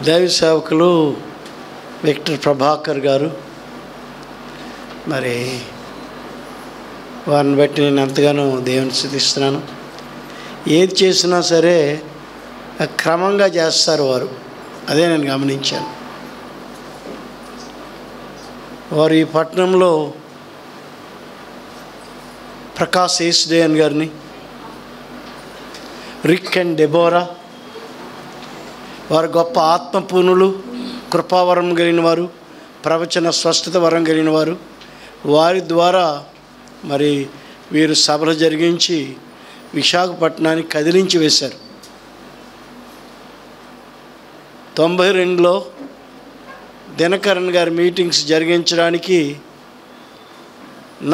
దైవ సేవకులు విక్టర్ ప్రభాకర్ గారు, మరి వారిని బట్టి నేను ఎంతగానో దేవుని స్తుతిస్తున్నాను. ఏది చేసినా సరే క్రమంగా చేస్తారు వారు, అదే నేను గమనించాను. వారు ఈ పట్టణంలో ప్రకాష్ ఏసుదేయన్ గారిని, రిక్ అండ్ డెబోరా, వారు గొప్ప ఆత్మపూర్ణులు, కృపావరం కలిగిన వారు, ప్రవచన స్వస్థత వరం కలిగిన వారు. వారి ద్వారా మరి వీరు సభలు జరిగించి విశాఖపట్నాన్ని కదిలించి వేశారు. 92లో దినకరన్ గారి మీటింగ్స్ జరిగించడానికి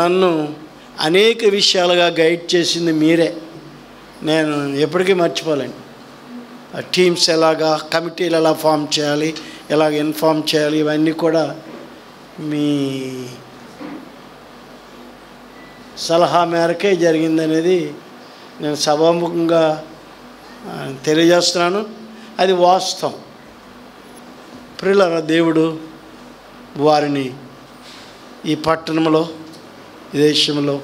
నన్ను అనేక విషయాలుగా గైడ్ చేసింది మీరే. నేను ఎప్పటికీ మర్చిపోలేను. టీమ్స్ ఎలాగా, కమిటీలు ఎలా ఫామ్ చేయాలి, ఎలాగ ఇన్ఫామ్ చేయాలి, ఇవన్నీ కూడా మీ సలహా మేరకే జరిగిందనేది నేను సభాముఖంగా తెలియజేస్తున్నాను. అది వాస్తవం. ప్రియులారా, దేవుడు వారిని ఈ పట్టణంలో, ఈ దేశంలో,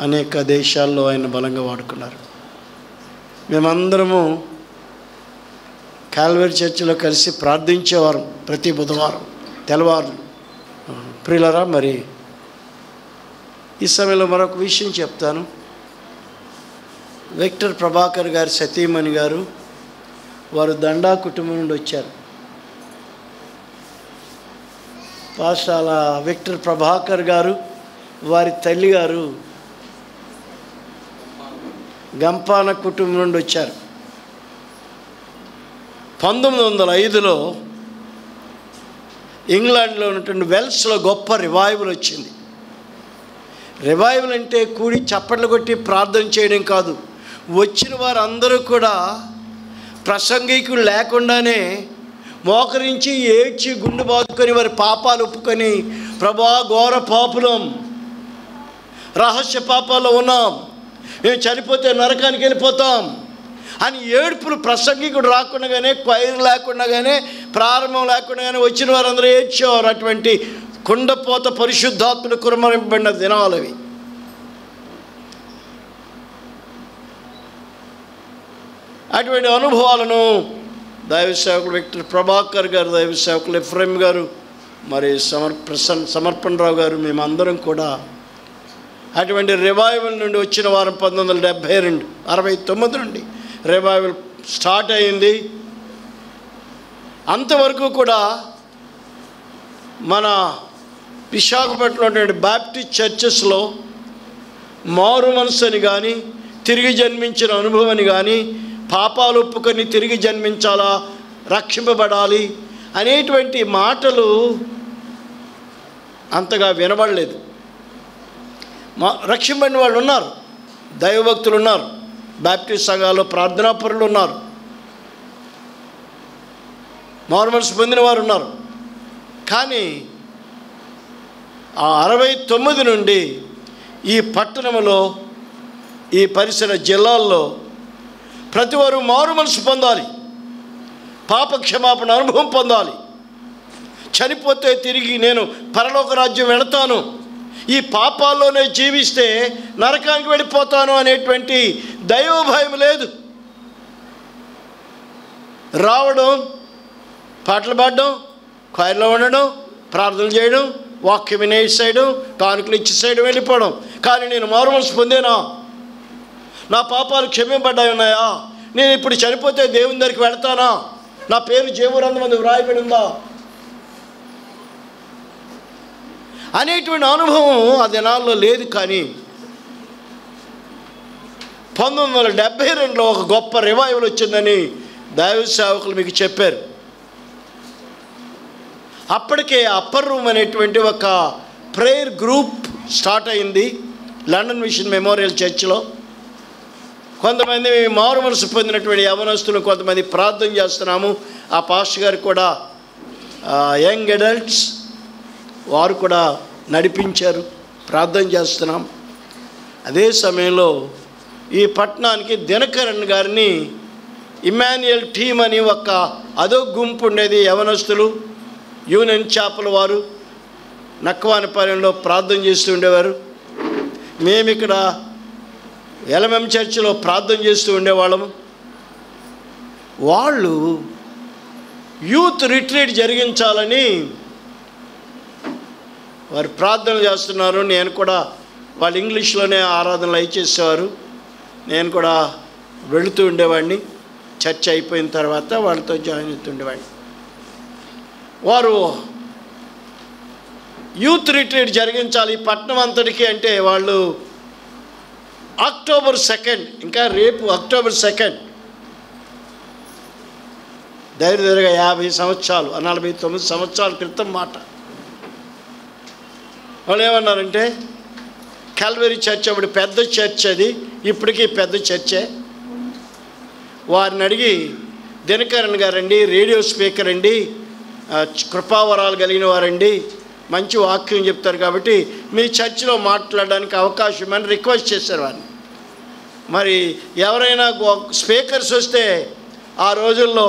అనేక దేశాల్లో ఆయన బలంగా వాడుకున్నారు. మేమందరము కాల్వరీ చర్చిలో కలిసి ప్రార్థించేవారం ప్రతి బుధవారం తెల్లవారు. ప్రియులారా, మరి ఈ సమయంలో మరొక విషయం చెప్తాను. విక్టర్ ప్రభాకర్ గారి సతీమణి గారు, వారు దండా కుటుంబం నుండి వచ్చారు. పాఠశాల విక్టర్ ప్రభాకర్ గారు వారి తల్లిగారు గంపాన కుటుంబం నుండి వచ్చారు. 1905లో ఇంగ్లాండ్లో ఉన్నటువంటి వెల్స్లో గొప్ప రివైవల్ వచ్చింది. రివైవల్ అంటే కూడి చప్పట్లు కొట్టి ప్రార్థన చేయడం కాదు. వచ్చిన వారందరూ కూడా ప్రసంగికులు లేకుండానే మోకరించి ఏడ్చి గుండు బాదుకొని వారి పాపాలు ఒప్పుకొని, ప్రభా ఘోర పాపులం, రహస్య పాపాల్లో ఉన్నాం, మేము చనిపోతే నరకానికి వెళ్ళిపోతాం అని ఏడుపులు. ప్రసంగికుడు రాకుండానే, క్వైర్ లేకుండానే, ప్రారంభం లేకుండానే వచ్చిన వారందరూ ఏడ్చేవారు. అటువంటి కుండపోత పరిశుద్ధాత్మను కురమరింపబడిన దినాలు అవి. అటువంటి అనుభవాలను దైవ సేవకులు విక్టర్ ప్రభాకర్ గారు, దైవ సేవకులు ఎఫ్రెం గారు, మరి సమర్పణరావు గారు, మేమందరం కూడా అటువంటి రివైవల్ నుండి వచ్చిన వారం. 1969 నుండి రివైవల్ స్టార్ట్ అయింది. అంతవరకు కూడా మన విశాఖపట్నంలో బాప్టిస్ట్ చర్చెస్లో మారు మనసు అని కానీ, తిరిగి జన్మించిన అనుభవం అని కానీ, పాపాలు ఒప్పుకొని తిరిగి జన్మించాలా, రక్షింపబడాలి అనేటువంటి మాటలు అంతగా వినబడలేదు. రక్షింపబడిన వాళ్ళు ఉన్నారు, దైవభక్తులు ఉన్నారు, బాప్టిస్ట్ సంఘాల్లో ప్రార్థనాపరులు ఉన్నారు, మారు మనసు పొందిన వారు ఉన్నారు. కానీ ఆ 69 నుండి ఈ పట్టణంలో, ఈ పరిసర జిల్లాల్లో ప్రతి వారు మారు మనసు పొందాలి, పాప క్షమాపణ అనుభవం పొందాలి. చనిపోతే తిరిగి నేను పరలోక రాజ్యం వెళతాను, ఈ పాపాల్లోనే జీవిస్తే నరకానికి వెళ్ళిపోతాను అనేటువంటి దైవభయం లేదు. రావడం, పాటలు పాడడం, క్వైర్లో ఉండడం, ప్రార్థనలు చేయడం, వాక్యం వినేసేయడం, కానుకలు ఇచ్చేసేయడం, వెళ్ళిపోవడం. కానీ నేను మారు మనసు పొందేనా, నా పాపాలు క్షమింపబడ్డాయి ఉన్నాయా, నేను ఇప్పుడు చనిపోతే దేవుని దగ్గరికి వెళ్తానా, నా పేరు జీవగ్రంథమందు వ్రాయబడి ఉందా అనేటువంటి అనుభవం ఆ దినాల్లో లేదు. కానీ 1972లో ఒక గొప్ప రివైవల్ వచ్చిందని దైవ సేవకులు మీకు చెప్పారు. అప్పటికే అప్పర్ రూమ్ అనేటువంటి ఒక ప్రేయర్ గ్రూప్ స్టార్ట్ అయింది లండన్ మిషన్ మెమోరియల్ చర్చ్లో. కొంతమంది మారు మనసు పొందినటువంటి యవనస్తులు, కొంతమంది ప్రార్థన చేస్తున్నాము. ఆ పాస్టర్ గారు కూడా యంగ్ అడల్ట్స్ వారు కూడా నడిపించారు, ప్రార్థన చేస్తున్నాం. అదే సమయంలో ఈ పట్టణానికి దినకరన్ గారిని ఇమ్మాన్యుయల్ టీమ్ అని అదో గుంపు ఉండేది. యవనస్తులు యూనియన్ చాపల వారు నక్కవానిపాలెంలో ప్రార్థన చేస్తూ ఉండేవారు. మేము ఇక్కడ ఎల్ఎంఎం చర్చిలో ప్రార్థన చేస్తూ ఉండేవాళ్ళము. వాళ్ళు యూత్ రిట్రీట్ జరిగించాలని వారు ప్రార్థనలు చేస్తున్నారు. నేను కూడా వాళ్ళు ఇంగ్లీష్లోనే ఆరాధనలు చేసేవారు. నేను కూడా వెళుతూ ఉండేవాడిని. చర్చ అయిపోయిన తర్వాత వాళ్ళతో జాయిన్ అవుతుండేవాడిని. వారు యూత్ రిట్రీట్ జరిగించాలి పట్టణం అంతటికి అంటే వాళ్ళు అక్టోబర్ 2, ఇంకా రేపు అక్టోబర్ 2, దగ్గరగా 50 సంవత్సరాలు 49 సంవత్సరాల క్రితం మాట. వాళ్ళు ఏమన్నారంటే కాల్వరీ చర్చ్ అప్పుడు పెద్ద చర్చ్, అది ఇప్పటికీ పెద్ద చర్చే. వారిని అడిగి దినకరన్ గారండి, రేడియో స్పీకర్ అండి, కృపావరాలు కలిగిన వారండి, మంచి వాక్యం చెప్తారు కాబట్టి మీ చర్చిలో మాట్లాడడానికి అవకాశం అని రిక్వెస్ట్ చేశారు వారిని. మరి ఎవరైనా స్పీకర్స్ వస్తే ఆ రోజుల్లో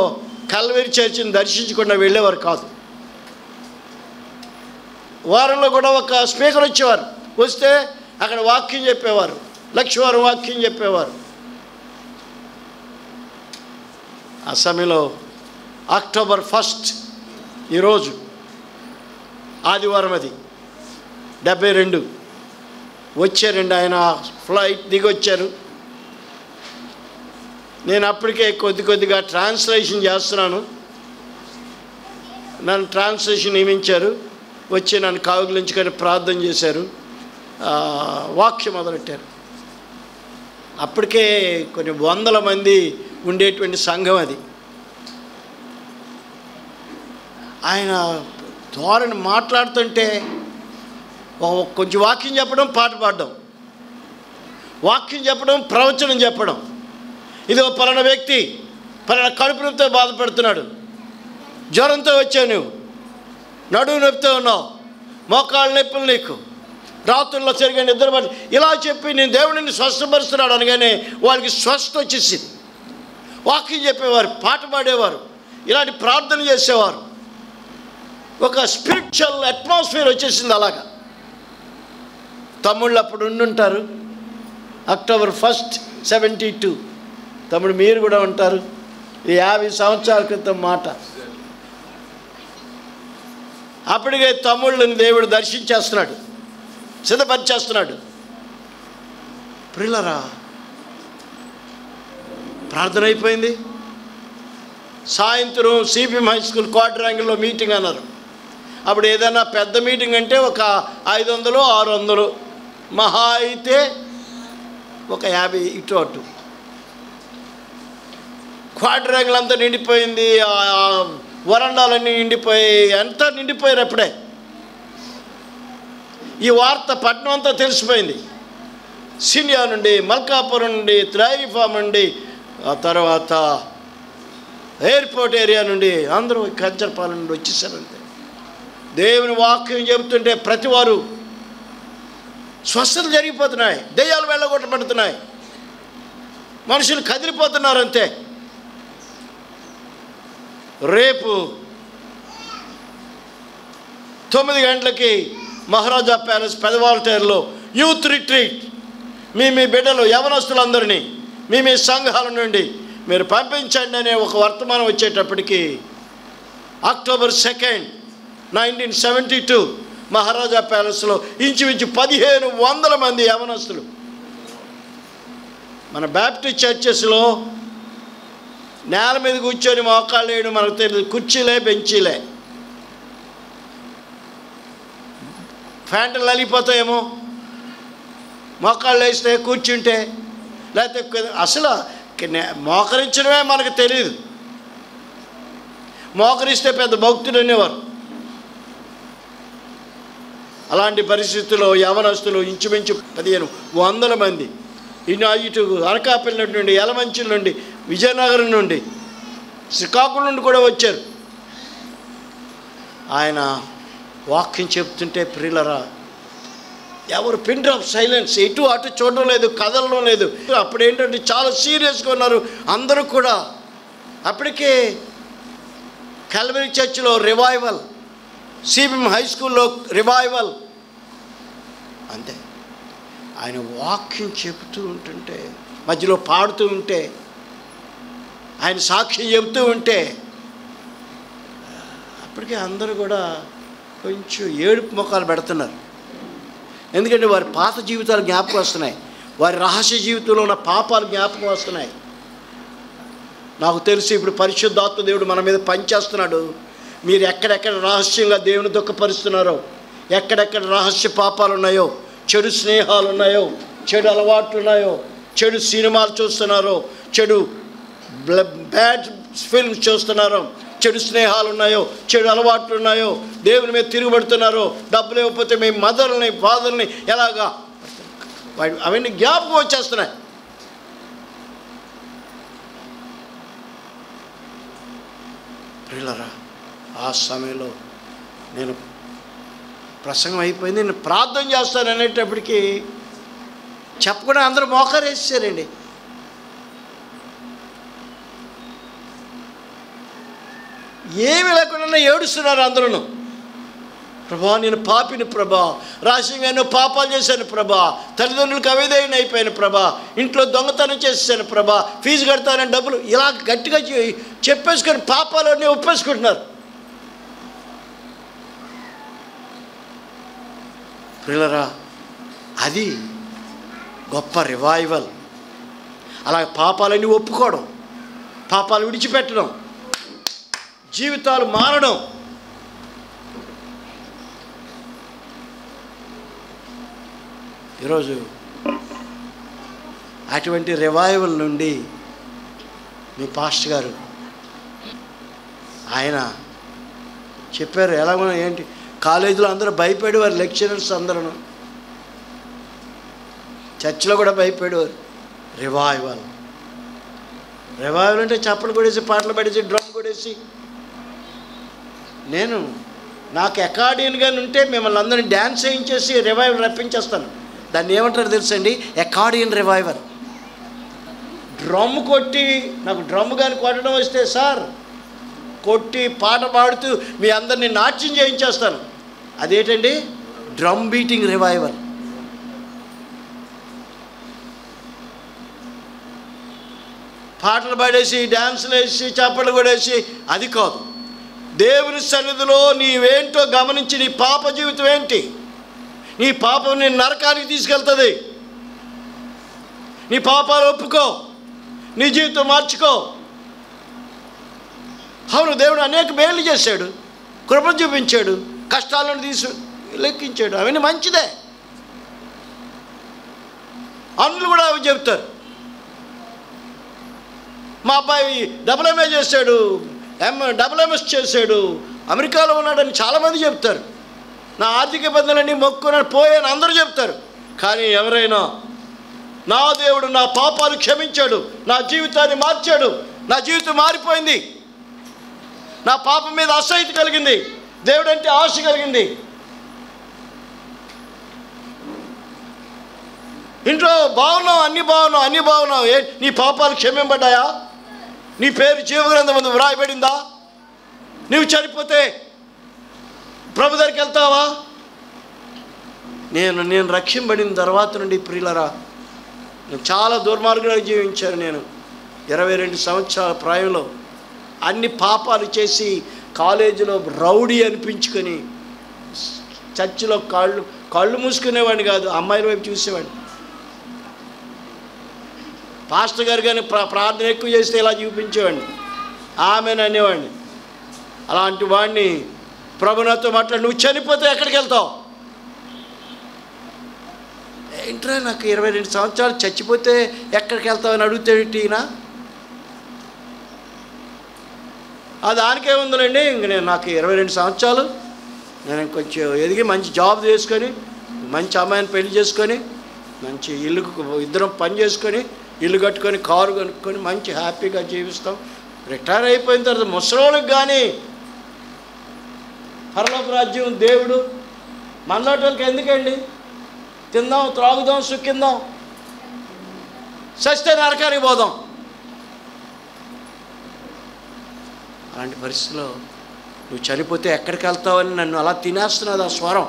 కల్వరీ చర్చిని దర్శించకుండా వెళ్ళేవారు కాదు. వారంలో కూడా ఒక స్పీకర్ వచ్చేవారు, వస్తే అక్కడ వాక్యం చెప్పేవారు, లక్షవారం వాక్యం చెప్పేవారు. ఆ సమయంలో అక్టోబర్ 1 ఈరోజు ఆదివారం, అది 72 వచ్చారండి. ఆయన ఫ్లైట్ దిగి వచ్చారు. నేను అప్పటికే కొద్దిగా ట్రాన్స్లేషన్ చేస్తున్నాను. నన్ను ట్రాన్స్లేషన్ నియమించారు. వచ్చి నన్ను కావుగులించుకొని ప్రార్థన చేశారు, వాక్యం మొదలెట్టారు. అప్పటికే కొన్ని వందల మంది ఉండేటువంటి సంఘం అది. ఆయన ధోరణి మాట్లాడుతుంటే కొంచెం వాక్యం చెప్పడం, పాట పాడడం, వాక్యం చెప్పడం, ప్రవచనం చెప్పడం. ఇదో పలానా వ్యక్తి పలానా కడుపు నొప్పితో బాధపడుతున్నాడు, జ్వరంతో వచ్చావు, నువ్వు నడువు నొప్పితో ఉన్నావు, మోకాళ్ళ నొప్పులు నీకు, రాత్రుల్లో సరిగా నిద్రపడి, ఇలా చెప్పి నేను దేవుడిని స్వస్థపరుస్తున్నాడు అనగానే వాళ్ళకి స్వస్థ వచ్చేసింది. వాక్యం చెప్పేవారు, పాట పాడేవారు, ఇలాంటి ప్రార్థన చేసేవారు. ఒక స్పిరిచువల్ అట్మాస్ఫియర్ వచ్చేసింది. అలాగా తమ్ముళ్ళు అప్పుడు ఉండుంటారు. అక్టోబర్ 1, 72 తమ్ముడు మీరు కూడా ఉంటారు. ఈ 50 సంవత్సరాల క్రితం మాట. అప్పటికే తమ్ముళ్ళని దేవుడు దర్శించేస్తున్నాడు, సిద్ధపరిచేస్తున్నాడు. ప్రియులారా, ప్రార్థన అయిపోయింది. సాయంత్రం సిపిఎం హై స్కూల్ క్వార్టరాంగిల్లో మీటింగ్ అన్నారు. అప్పుడు ఏదైనా పెద్ద మీటింగ్ అంటే ఒక 500, 600, మహా అయితే ఒక 50 ఇటు అటు. క్వార్టరాంగిల్ అంతా నిండిపోయింది, వరండాలన్నీ నిండిపోయి, ఎంత నిండిపోయారు అప్పుడే. ఈ వార్త పట్టణం అంతా తెలిసిపోయింది. సినియా నుండి, మల్కాపురం నుండి, డైరీ ఫామ్ నుండి, ఆ తర్వాత ఎయిర్పోర్ట్ ఏరియా నుండి అందరూ కంచరపాలెం నుండి వచ్చేసారంతే. దేవుని వాక్యం చెబుతుంటే ప్రతి వారు స్వస్థతలు జరిగిపోతున్నాయి, దెయ్యాలు వెళ్ళగొట్టబడుతున్నాయి, మనుషులు కదిలిపోతున్నారంతే. రేపు 9 గంటలకి మహారాజా ప్యాలెస్ పెదవాల్టేరులో యూత్ రిట్రీట్. మీ బిడ్డలు యవనస్తులందరినీ మీ సంఘాల నుండి మీరు పంపించండి అనే ఒక వర్తమానం వచ్చేటప్పటికి అక్టోబర్ 2, 1972 మహారాజా ప్యాలెస్లో ఇంచుమించు 1500 మంది యవనస్తులు. మన బ్యాప్టిస్ట్ చర్చెస్లో నేల మీద కూర్చొని మోకాళ్ళు వేయడం మనకు తెలియదు, కుర్చీలే, బెంచీలే. ఫ్యాంట్లు నలిగిపోతాయేమో మోకాళ్ళు వేస్తే, కూర్చుంటే, లేకపోతే అసలు మోకరించడమే మనకు తెలియదు. మోకరిస్తే పెద్ద భక్తులు అనేవారు. అలాంటి పరిస్థితుల్లో యవనస్తులు ఇంచుమించు 1500 మంది ఇటు అనకాపల్లి నుండి, యలమంచిల నుండి, విజయనగరం నుండి, శ్రీకాకుళం నుండి కూడా వచ్చారు. ఆయన వాక్యం చెప్తుంటే ప్రియులరా, ఎవరు పిన్ డ్రాప్ సైలెన్స్, ఇటు అటు చూడడం లేదు, కదలడం లేదు. అప్పుడు ఏంటంటే చాలా సీరియస్గా ఉన్నారు అందరూ కూడా. అప్పటికే కల్వరీ చర్చిలో రివైవల్, సిబిఎం హై స్కూల్లో రివైవల్. అంతే. ఆయన వాక్యం చెబుతూ ఉంటుంటే, మధ్యలో పాడుతూ ఉంటే, ఆయన సాక్ష్యం చెబుతూ ఉంటే అప్పటికే అందరూ కూడా కొంచెం ఏడుపు ముఖాలు పెడుతున్నారు. ఎందుకంటే వారి పాత జీవితాలు జ్ఞాపకం వస్తున్నాయి, వారి రహస్య జీవితంలో ఉన్న పాపాలు జ్ఞాపకం వస్తున్నాయి. నాకు తెలిసి ఇప్పుడు పరిశుద్ధాత్మ దేవుడు మన మీద పనిచేస్తున్నాడు. మీరు ఎక్కడెక్కడ రహస్యంగా దేవుని దుఃఖపరుస్తున్నారో, ఎక్కడెక్కడ రహస్య పాపాలు ఉన్నాయో, చెడు స్నేహాలు ఉన్నాయో, చెడు అలవాట్లు ఉన్నాయో, చెడు సినిమాలు చూస్తున్నారో, చెడు బ్యాడ్ ఫిల్మ్స్ చూస్తున్నారో, చెడు స్నేహాలు ఉన్నాయో, చెడు అలవాట్లు ఉన్నాయో, దేవుని మీద తిరుగుబడుతున్నారో, డబ్బులు ఇవ్వకపోతే మీ మదర్ని ఫాదర్ని ఎలాగా, అవన్నీ జ్ఞాపకం వచ్చేస్తున్నాయి. ప్రియులారా, ఆ సమయంలో నేను ప్రసంగం అయిపోయింది, నేను ప్రార్థన చేస్తాను అనేటప్పటికీ చెప్పకుండా అందరూ మోకరేసారండి. ఏమి లేకుండా ఏడుస్తున్నారు అందరూ. ప్రభా, నేను పాపిని ప్రభా, రహస్యంగా ఎన్నో పాపాలు చేశాను ప్రభా, తల్లిదండ్రులకు అవిధేయుని అయిపోయాను ప్రభా, ఇంట్లో దొంగతనం చేసేసాను ప్రభా, ఫీజు కడతానని డబ్బులు, ఇలా గట్టిగా చెప్పేసుకొని పాపాలన్నీ ఒప్పేసుకుంటున్నారు. ప్రియులారా, అది గొప్ప రివైవల్. అలా పాపాలన్నీ ఒప్పుకోవడం, పాపాలు విడిచిపెట్టడం, జీవితాలు మారడం. ఈరోజు అటువంటి రివైవల్ నుండి మీ పాస్టర్ గారు ఆయన చెప్పారు. ఎలాగో ఏంటి, కాలేజీలో అందరూ భయపడేవారు, లెక్చరర్స్ అందరూ, చర్చిలో కూడా భయపడేవారు. రివైవల్ అంటే చప్పలు కొడేసి, పాటలు పడేసి, డ్రమ్ కొడేసి. నాకు అకార్డియన్గా ఉంటే మిమ్మల్ని అందరినీ డ్యాన్స్ వేయించేసి రివైవల్ రప్పించేస్తాను. దాన్ని ఏమంటారు తెలుసండి? Accordion revival. డ్రమ్ కొట్టి, నాకు డ్రమ్ కానీ కొట్టడం వస్తే సార్, కొట్టి పాట పాడుతూ మీ అందరినీ నాట్యం చేయించేస్తాను. అదేంటండి? Drum beating revival. పాటలు పాడేసి, డ్యాన్సులు వేసి, చప్పట్లు కొడేసి, అది కాదు. దేవుని సన్నిధిలో నీవేంటో గమనించి, నీ పాప జీవితం ఏంటి, నీ పాపం నీ నరకానికి తీసుకెళ్తుంది. నీ పాపాలు ఒప్పుకో, నీ జీవితం మార్చుకో. అవును, దేవుడు అనేక మేలు చేశాడు, కృప చూపించాడు, కష్టాలను లెక్కించాడు, అవన్నీ మంచిదే. అన్నులు కూడా అవి చెప్తారు. మా అబ్బాయి డబుల్ఎంఏ చేశాడు, డబుల్ఎంఎస్ చేశాడు, అమెరికాలో ఉన్నాడని చాలామంది చెప్తారు. నా ఆర్థిక ఇబ్బందులన్నీ మొక్కున్నాడు, పోయాను అందరూ చెప్తారు. కానీ ఎవరైనా నా దేవుడు నా పాపాలు క్షమించాడు, నా జీవితాన్ని మార్చాడు, నా జీవితం మారిపోయింది, నా పాపం మీద అసహ్యత కలిగింది, దేవుడు అంటే ఆశ కలిగింది, ఇంట్లో బాగున్నావు, అన్నీ బాగున్నావు, నీ పాపాలు క్షమింపడ్డాయా? నీ పేరు జీవగ్రంథం ముందు వ్రాయబడిందా? నువ్వు చనిపోతే ప్రభు దగ్గరికి వెళ్తావా? నేను రక్షింపబడిన తర్వాత నుండి ప్రియులరా, నేను చాలా దుర్మార్గులుగా జీవించాను. నేను 22 సంవత్సరాల ప్రాయంలో అన్ని పాపాలు చేసి కాలేజీలో రౌడీ అనిపించుకొని చర్చిలో కళ్ళు మూసుకునేవాడిని కాదు, అమ్మాయిల వైపు చూసేవాడిని. పాస్టర్ గారు కానీ ప్రార్థన ఎక్కువ చేస్తే ఇలా చూపించేవాడిని, ఆమెను అనేవాడిని. అలాంటి వాడిని ప్రభు నాతో మాట్లాడి, నువ్వు చనిపోతే ఎక్కడికి వెళ్తావు? ఏంట్రా, నాకు 22 సంవత్సరాలు, చచ్చిపోతే ఎక్కడికి వెళ్తావు అని అడుగుతాడీనా? దానికే ఉందండి. ఇంక నాకు 22 సంవత్సరాలు, నేను కొంచెం ఎదిగి మంచి జాబ్ చేసుకొని, మంచి అమ్మాయిని పెళ్లి చేసుకొని, మంచి ఇల్లుకు ఇద్దరం పని చేసుకొని, ఇల్లు కట్టుకొని, కారు కొనుక్కొని మంచి హ్యాపీగా జీవిస్తాం. రిటైర్ అయిపోయిన తర్వాత ముసలోళ్ళకి కానీ పరలోక రాజ్యం దేవుడు మనలోటోళ్ళకి ఎందుకండి? తిందాం, త్రాగుదాం, సుఖిందాం, సస్తే నరకానికి పోదాం. అలాంటి పరిస్థితిలో నువ్వు చనిపోతే ఎక్కడికి వెళ్తావని నన్ను అలా తినేస్తున్నది ఆ స్వరం.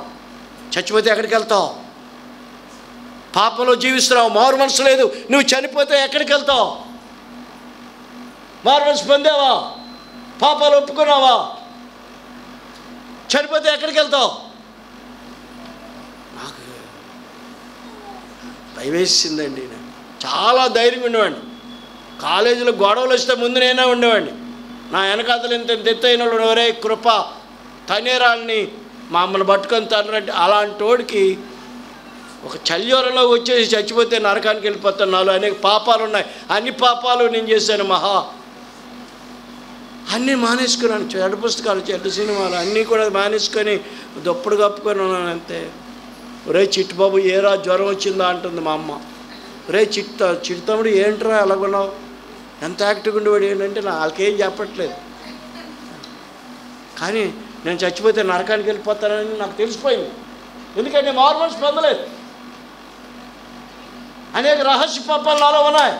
చచ్చిపోతే ఎక్కడికి వెళ్తావు? పాపంలో జీవిస్తున్నావు, మారు మనసు లేదు, నువ్వు చనిపోతే ఎక్కడికి వెళ్తావు? మారు మనసు పొందావా? పాపాలు ఒప్పుకున్నావా? చనిపోతే ఎక్కడికి వెళ్తావు? నాకు భయమేసిందండి. నేను చాలా ధైర్యంగా ఉండేవాడిని. కాలేజీలో గొడవలు వస్తే ముందు నేనే ఉండేవాడిని. నా వెనకాతలు ఇంత ఎత్తైన వాళ్ళు ఎవరే కృప తనేరాల్ని మమ్మల్ని పట్టుకొని తనరంటే అలాంటి వాడికి ఒక చల్యోరంలో వచ్చేసి చచ్చిపోతే నరకానికి వెళ్ళిపోతాను. నాలో అనేక పాపాలు ఉన్నాయి, అన్ని పాపాలు నేను చేశాను. అన్నీ మానేసుకున్నాను. చెడు పుస్తకాలు, చెడు సినిమాలు అన్నీ కూడా మానేసుకొని దొప్పుడు కప్పుకొని ఉన్నాను అంతే. ఒరే చిట్టుబాబు ఏరా జ్వరం వచ్చిందా అంటుంది మా అమ్మ. ఒరే చిట్టుతమ్ముడు ఏంట్రా ఎలాగున్నావు, ఎంత యాక్టివ్గా ఉండేవాడు ఏంటంటే వాళ్ళకేం చెప్పట్లేదు. కానీ నేను చచ్చిపోతే నరకానికి వెళ్ళిపోతానని నాకు తెలిసిపోయింది. ఎందుకంటే మారు మనసు పొందలేదు. అనేక రహస్య పాపాలు నాలో ఉన్నాయి.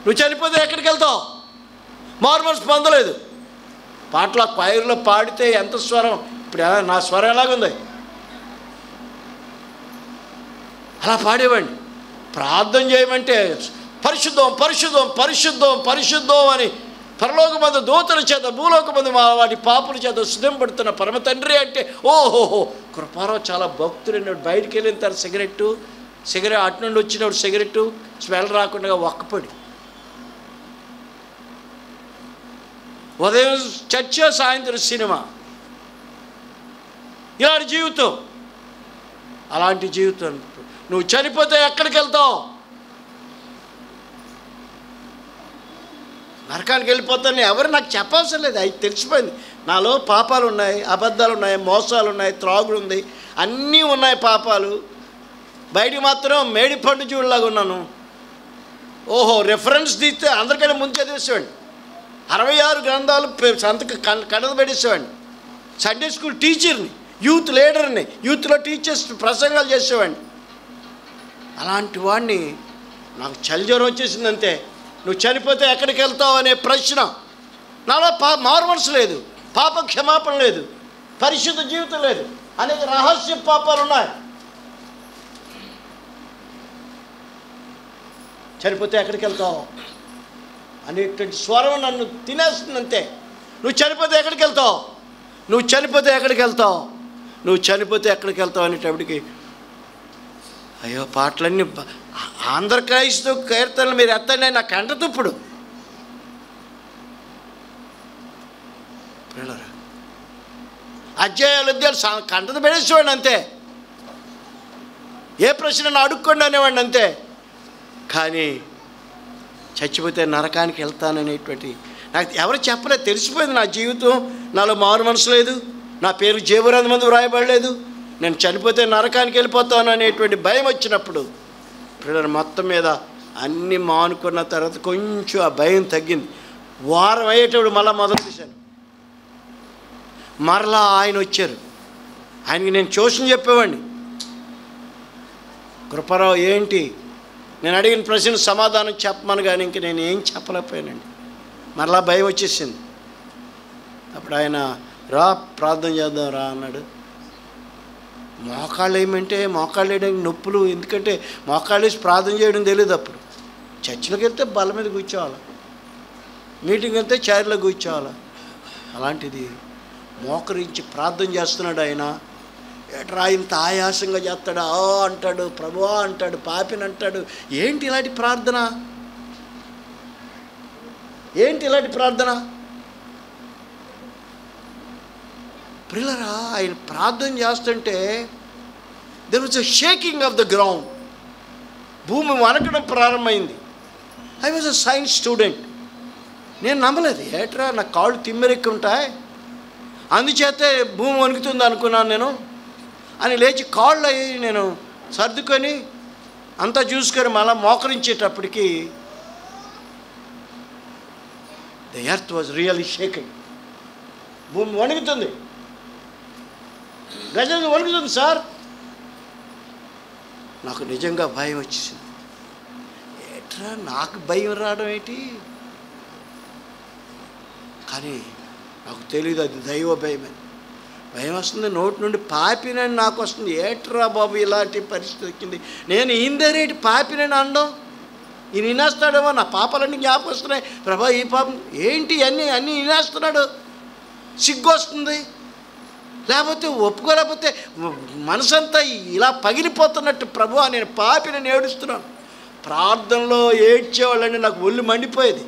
నువ్వు చనిపోతే ఎక్కడికి వెళ్తావు? మారు మనసు పొందలేదు. పాటల క్వైర్లో పాడితే ఎంత స్వరం, ఇప్పుడు నా స్వరం ఎలాగుంది అలా పాడేవాడిని. ప్రార్థన చేయమంటే పరిశుద్ధం పరిశుద్ధం పరిశుద్ధం పరిశుద్ధం అని పరలోకమందు దూతల చేత భూలోకమందు వాటి పాపుల చేత శుద్ధంపడుతున్న పరమ తండ్రి అంటే ఓహోహో. కృపారావు చాలా భక్తుడు. బయటికి వెళ్ళిన తర్వాత సిగరెట్ అటు నుండి వచ్చినప్పుడు సిగరెట్టు స్మెల్ రాకుండా ఒక్కపడి ఉదయం చర్చ, సాయంత్రం సినిమా, ఇలాంటి జీవితం. అలాంటి జీవితం నువ్వు చనిపోతే ఎక్కడికి వెళ్తావు? నరకానికి వెళ్ళిపోతాను. ఎవరు నాకు చెప్పవసరం లేదు, అది తెలిసిపోయింది. నాలో పాపాలు ఉన్నాయి, అబద్ధాలు ఉన్నాయి, మోసాలు ఉన్నాయి, త్రాగుడు ఉంది, అన్నీ ఉన్నాయి పాపాలు. బయటికి మాత్రం మేడి పండు చూడలాగా ఉన్నాను. ఓహో, రెఫరెన్స్ తీస్తే అందరికంటే ముందు చదివేసేవాడిని. 66 గ్రంథాలు కడద పెట్టేసేవాడిని. సండే స్కూల్ టీచర్ని, యూత్ లీడర్ని, యూత్లో టీచర్స్ ప్రసంగాలు చేసేవాడిని. అలాంటి వాడిని నాకు చలిజ్వరం వచ్చేసిందంతే. నువ్వు చనిపోతే ఎక్కడికి వెళ్తావు అనే ప్రశ్న నాలో. మారు మనసు లేదు, పాప క్షమాపణ లేదు, పరిశుద్ధ జీవితం లేదు, అనేక రహస్య పాపాలు ఉన్నాయి. చనిపోతే ఎక్కడికి వెళ్తావు అనేటువంటి స్వరం నన్ను తినేస్తుందంతే. నువ్వు చనిపోతే ఎక్కడికి వెళ్తావు? నువ్వు చనిపోతే ఎక్కడికి వెళ్తావు? నువ్వు చనిపోతే ఎక్కడికి వెళ్తావు అనేటప్పటికి అయ్యో పాటలన్నీ ఆంధ్ర క్రైస్తవ కీర్తనలు మీరు ఎత్తండి నాకు కంటతుప్పుడు. అధ్యాయాలు కంటత పెడేసేవాడిని అంతే. ఏ ప్రశ్న అడుక్కోండి అనేవాడిని అంతే. కానీ చచ్చిపోతే నరకానికి వెళ్తాననేటువంటి నాకు ఎవరు చెప్పలేదు, తెలిసిపోయింది. నా జీవితం నాలో మారు మనసు లేదు, నా పేరు జీవరాంత మంది వ్రాయబడలేదు, నేను చనిపోతే నరకానికి వెళ్ళిపోతాను అనేటువంటి భయం వచ్చినప్పుడు పిల్లలు మొత్తం మీద అన్నీ మానుకున్న తర్వాత కొంచెం ఆ భయం తగ్గింది. వారం అయ్యేటప్పుడు మళ్ళీ మొదలు చేశాను. మరలా ఆయన వచ్చారు. ఆయనకి నేను ట్యూషన్ చెప్పేవాడిని. కృపారావు ఏంటి నేను అడిగిన ప్రశ్న సమాధానం చెప్పమని, కానీ ఇంక నేను ఏం చెప్పలేకపోయానండి. మరలా భయం వచ్చేసింది. అప్పుడు ఆయన రా ప్రార్థన చేద్దాం రా అన్నాడు. మోకాళ్ళు వేయమంటే మోకాళ్ళు వేయడానికి నొప్పులు, ఎందుకంటే మోకాళ్ళు వేసి ప్రార్థన చేయడం తెలియదు. అప్పుడు చర్చిలోకి వెళ్తే బల్ల మీద కూర్చోవాలి, మీటింగ్ వెళ్తే చైర్లో కూర్చోవాలి. అలాంటిది మోకరించి ప్రార్థన చేస్తున్నాడు ఆయన. ఎట్రా ఇంత ఆయాసంగా చేస్తాడు, అంటాడు, ప్రభువా అంటాడు, పాపిని అంటాడు. ఏంటి ఇలాంటి ప్రార్థన? ఏంటి ఇలాంటి ప్రార్థన? ప్రియులారా, ఆయన ప్రార్థన చేస్తుంటే there was a shaking of the ground. భూమి వణకడం ప్రారంభమైంది. I was a science student. నేను నమ్మలేదు. ఏట్రా నా కాళ్ళు తిమ్మెరెక్కి ఉంటాయి, అందుచేతే భూమి వణుకుతుంది అనుకున్నాను నేను అని లేచి కాళ్ళు అయ్యి నేను సర్దుకొని అంతా చూసుకొని మళ్ళీ మోకరించేటప్పటికి the earth was really shaking. భూమి వణుకుతుంది, గజం వణుకుతుంది సార్. నాకు నిజంగా భయం వచ్చేసింది. ఏట్రా నాకు భయం రావడం ఏంటి? కానీ నాకు తెలియదు అది దైవ భయం అని. భయం వస్తుంది, నోటి నుండి పాపినని నాకు వస్తుంది. ఏట్రా బాబు ఇలాంటి పరిస్థితి వచ్చింది, నేను ఈందేరేటి పాపినని అనడం, ఈయన వినేస్తాడేమో, నా పాపాలన్నీ జ్ఞాపకం వస్తున్నాయి, ప్రభా ఈ పాపం ఏంటి అన్నీ వినేస్తున్నాడు, సిగ్గు వస్తుంది. లేకపోతే ఒప్పుకోలేకపోతే మనసంతా ఇలా పగిలిపోతున్నట్టు, ప్రభువా నేను పాపినని ఏడుస్తున్నాను. ప్రార్థనలో ఏడ్చేవాళ్ళని నాకు ఒళ్ళు మండిపోయేది.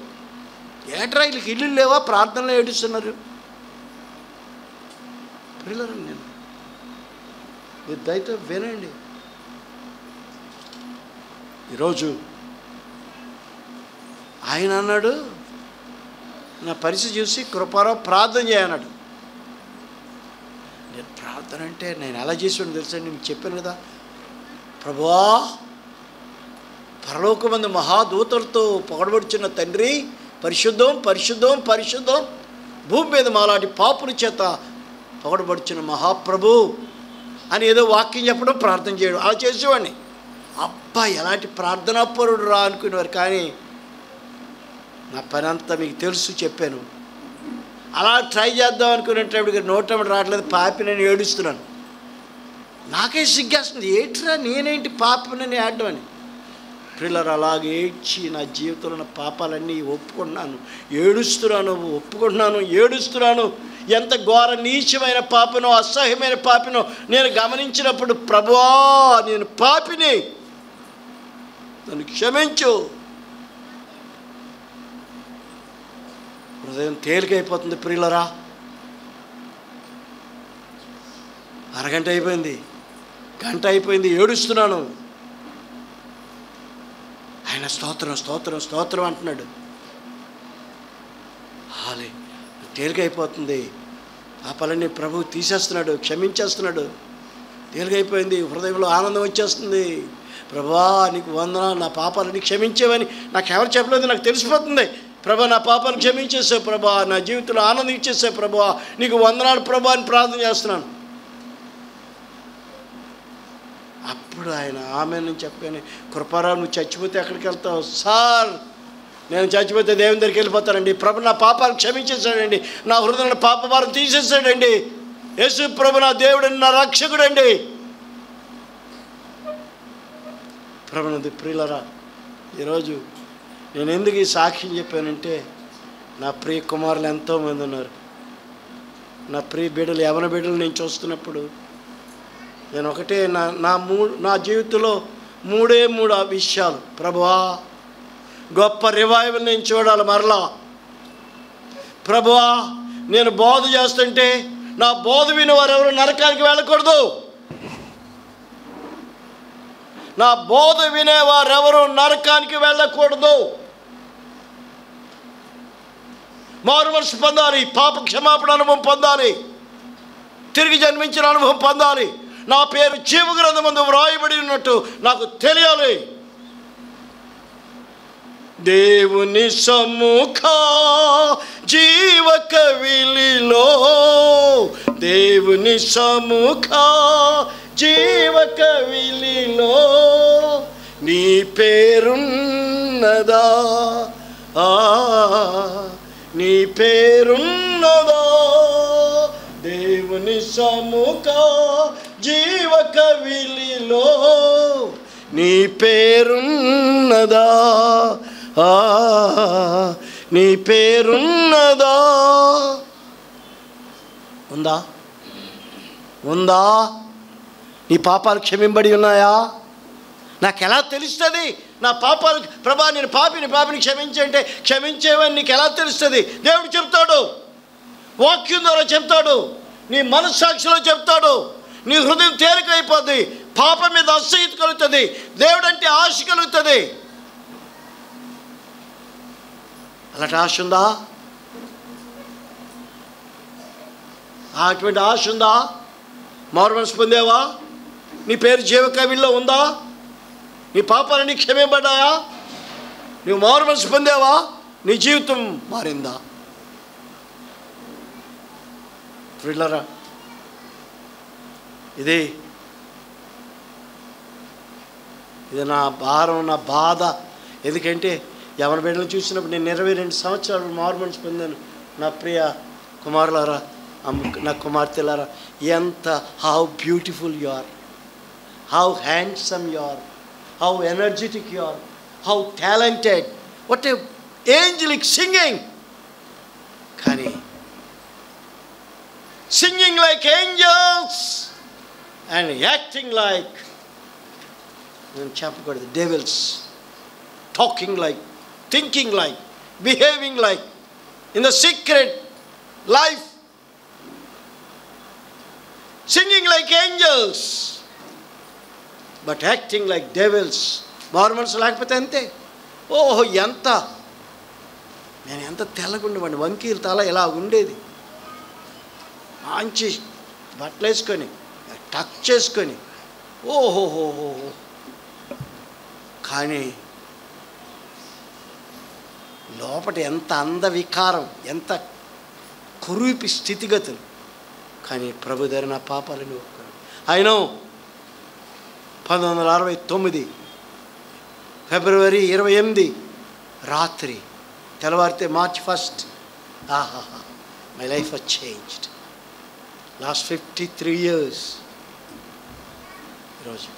ఏట్రా వీళ్ళకి ఇల్లు లేవా, ప్రార్థనలో ఏడుస్తున్నారు. పిల్లలు నేను మీరు దయతో వినండి. ఈరోజు ఆయన అన్నాడు, నా పరిస్థితి చూసి కృపారావు ప్రార్థన చేయన్నాడు. నేను ప్రార్థన అంటే నేను ఎలా చేసాను తెలుసా, నేను చెప్పాను కదా, ప్రభువా పరలోకమందు మహాదూతలతో పొగడబడుచున్న తండ్రి, పరిశుద్ధం పరిశుద్ధం పరిశుద్ధం, భూమి మీద మాలాంటి పాపుల చేత పొగడబడుచున్న మహాప్రభు అని ఏదో వాక్యం చెప్పడం, ప్రార్థన చేయడం, అలా చేసేవాడిని. అబ్బా ఎలాంటి ప్రార్థనాపరుడు రా అనుకునేవారు. కానీ నా పని అంతా మీకు తెలుసు, చెప్పాను. అలా ట్రై చేద్దాం అనుకునేటప్పుడు నోటమిటి రావట్లేదు, పాపినని ఏడుస్తున్నాను. నాకే సిగ్గేస్తుంది, ఏట్రా నేనేంటి పాపినని ఏడడం అని. పిల్లలు అలాగే ఏడ్చి నా జీవితంలో నా పాపాలన్నీ ఒప్పుకుంటున్నాను, ఏడుస్తున్నాను. ఎంత ఘోర నీచమైన పాపినో, అసహ్యమైన పాపినో నేను గమనించినప్పుడు, ప్రభువా నేను పాపిని, నన్ను క్షమించు. హృదయం తేలికైపోతుంది ప్రియులరా. అరగంట అయిపోయింది, గంట అయిపోయింది, ఏడుస్తున్నాను. ఆయన స్తోత్రం స్తోత్రం స్తోత్రం అంటున్నాడు. హాలే తేలికైపోతుంది, పాపాలన్నీ ప్రభువు తీసేస్తున్నాడు, క్షమించేస్తున్నాడు. తేలికైపోయింది, హృదయంలో ఆనందం వచ్చేస్తుంది. ప్రభువా నీకు వందనాలు, నా పాపాలన్నీ క్షమించేవని నాకు ఎవరు చెప్పలేదు, నాకు తెలిసిపోతుంది. ప్రభా నా పాపాలు క్షమించేసావు ప్రభా, నా జీవితంలో ఆనందం ఇచ్చేసావు ప్రభా, నీకు వందనాలు ప్రభా అని ప్రార్థన చేస్తున్నాను. అప్పుడు ఆయన ఆమె నుంచి చెప్పాను, కృపారావు నువ్వు చచ్చిపోతే ఎక్కడికి వెళ్తావు? సార్ నేను చచ్చిపోతే దేవుని దగ్గరికి వెళ్ళిపోతానండి. ప్రభు నా పాపాలు క్షమించేశాడండి, నా హృదయంలో పాప భారం తీసేసాడండి. యేసు ప్రభు నా దేవుడండి, నా రక్షకుడండి. ప్రభునందు ప్రియులరా, ఈరోజు నేను ఎందుకు ఈ సాక్ష్యం చెప్పానంటే, నా ప్రియ కుమారులు ఎంతోమంది ఉన్నారు, నా ప్రియ బిడ్డలు, యవన బిడ్డలు నేను చూస్తున్నప్పుడు నేను ఒకటే నా జీవితంలో మూడే విషయాలు. ప్రభువా గొప్ప రివైవల్ నేను చూడాలి మరలా. ప్రభువా నేను బోధ చేస్తుంటే నా బోధ విని వారెవరు నరకానికి వెళ్ళకూడదు. నా బోధ వినేవారెవరు నరకానికి వెళ్ళకూడదు. మారు మనసు పొందాలి, పాప క్షమాపణ అనుభవం పొందాలి, తిరిగి జన్మించిన అనుభవం పొందాలి. నా పేరు జీవ గ్రంథమందు వ్రాయబడి ఉన్నట్టు నాకు తెలియాలి. దేవుని సమ్ముఖ జీవ కవిలిలో, దేవుని సమ్ముఖ జీవ కవిలిలో నీ పేరున్నదా, నీ పేరున్నదా. దేవుని సమ్ముఖ జీవ కవిలిలో నీ పేరున్నదా, నీ పేరున్నదా. ఉందా? నీ పాపాలు క్షమింబడి ఉన్నాయా? నాకు ఎలా తెలుస్తుంది నా పాపాలు? ప్రభా నేను పాపిని క్షమించంటే క్షమించేవని నీకు ఎలా తెలుస్తుంది? దేవుడు చెప్తాడు, వాక్యం ద్వారా చెప్తాడు, నీ మనస్సాక్షిలో చెప్తాడు. నీ హృదయం తేలికైపోద్ది, పాపం మీద అసహ్యత కలుగుతుంది, దేవుడు అంటే ఆశ కలుగుతుంది. అలాంటి ఆశ ఉందా? అటువంటి ఆశ ఉందా? మారు మనసు పొందేవా? నీ పేరు జీవకవిల్లో ఉందా? నీ పాపాలన్నీ క్షమింపబడ్డాయా? నువ్వు మారు మనసు పొందేవా? నీ జీవితం మారిందా? ప్రియులారా, ఇది నా భారం, నా బాధ. ఎందుకంటే యవన బిడ్డలు చూసినప్పుడు నేను 22 సంవత్సరాలు మార్మన్స్ పొందాను. నా ప్రియ కుమారులారా, నా కుమార్తెలారా, ఎంత how beautiful you are, how handsome you are, how energetic you are, how talented, what a angelic singing. కానీ singing like angels and acting like, నేను చెప్పకూడదు, devils, talking like, thinking like, behaving like in the secret life, singing like angels but acting like devils. Mormons లేకపోతే అంతే. ఓహో ఎంత నేను ఎంత తెల్లగుండేవాడిని, వంకీల తల ఇలా ఉండేది, మంచి బట్టలు వేసుకొని టక్ చేసుకొని ఓహోహోహో. కానీ లోపల ఎంత అందవికారం, ఎంత కురూపి స్థితిగతులు. కానీ ప్రభు దగ్గర నా పాపాలను ఒప్పుకున్నాను. ఆయన 1969 ఫిబ్రవరి 28 రాత్రి, తెల్లవారితే మార్చ్ 1, ఆహాహా, my life was changed. Last 53 years. ఈరోజు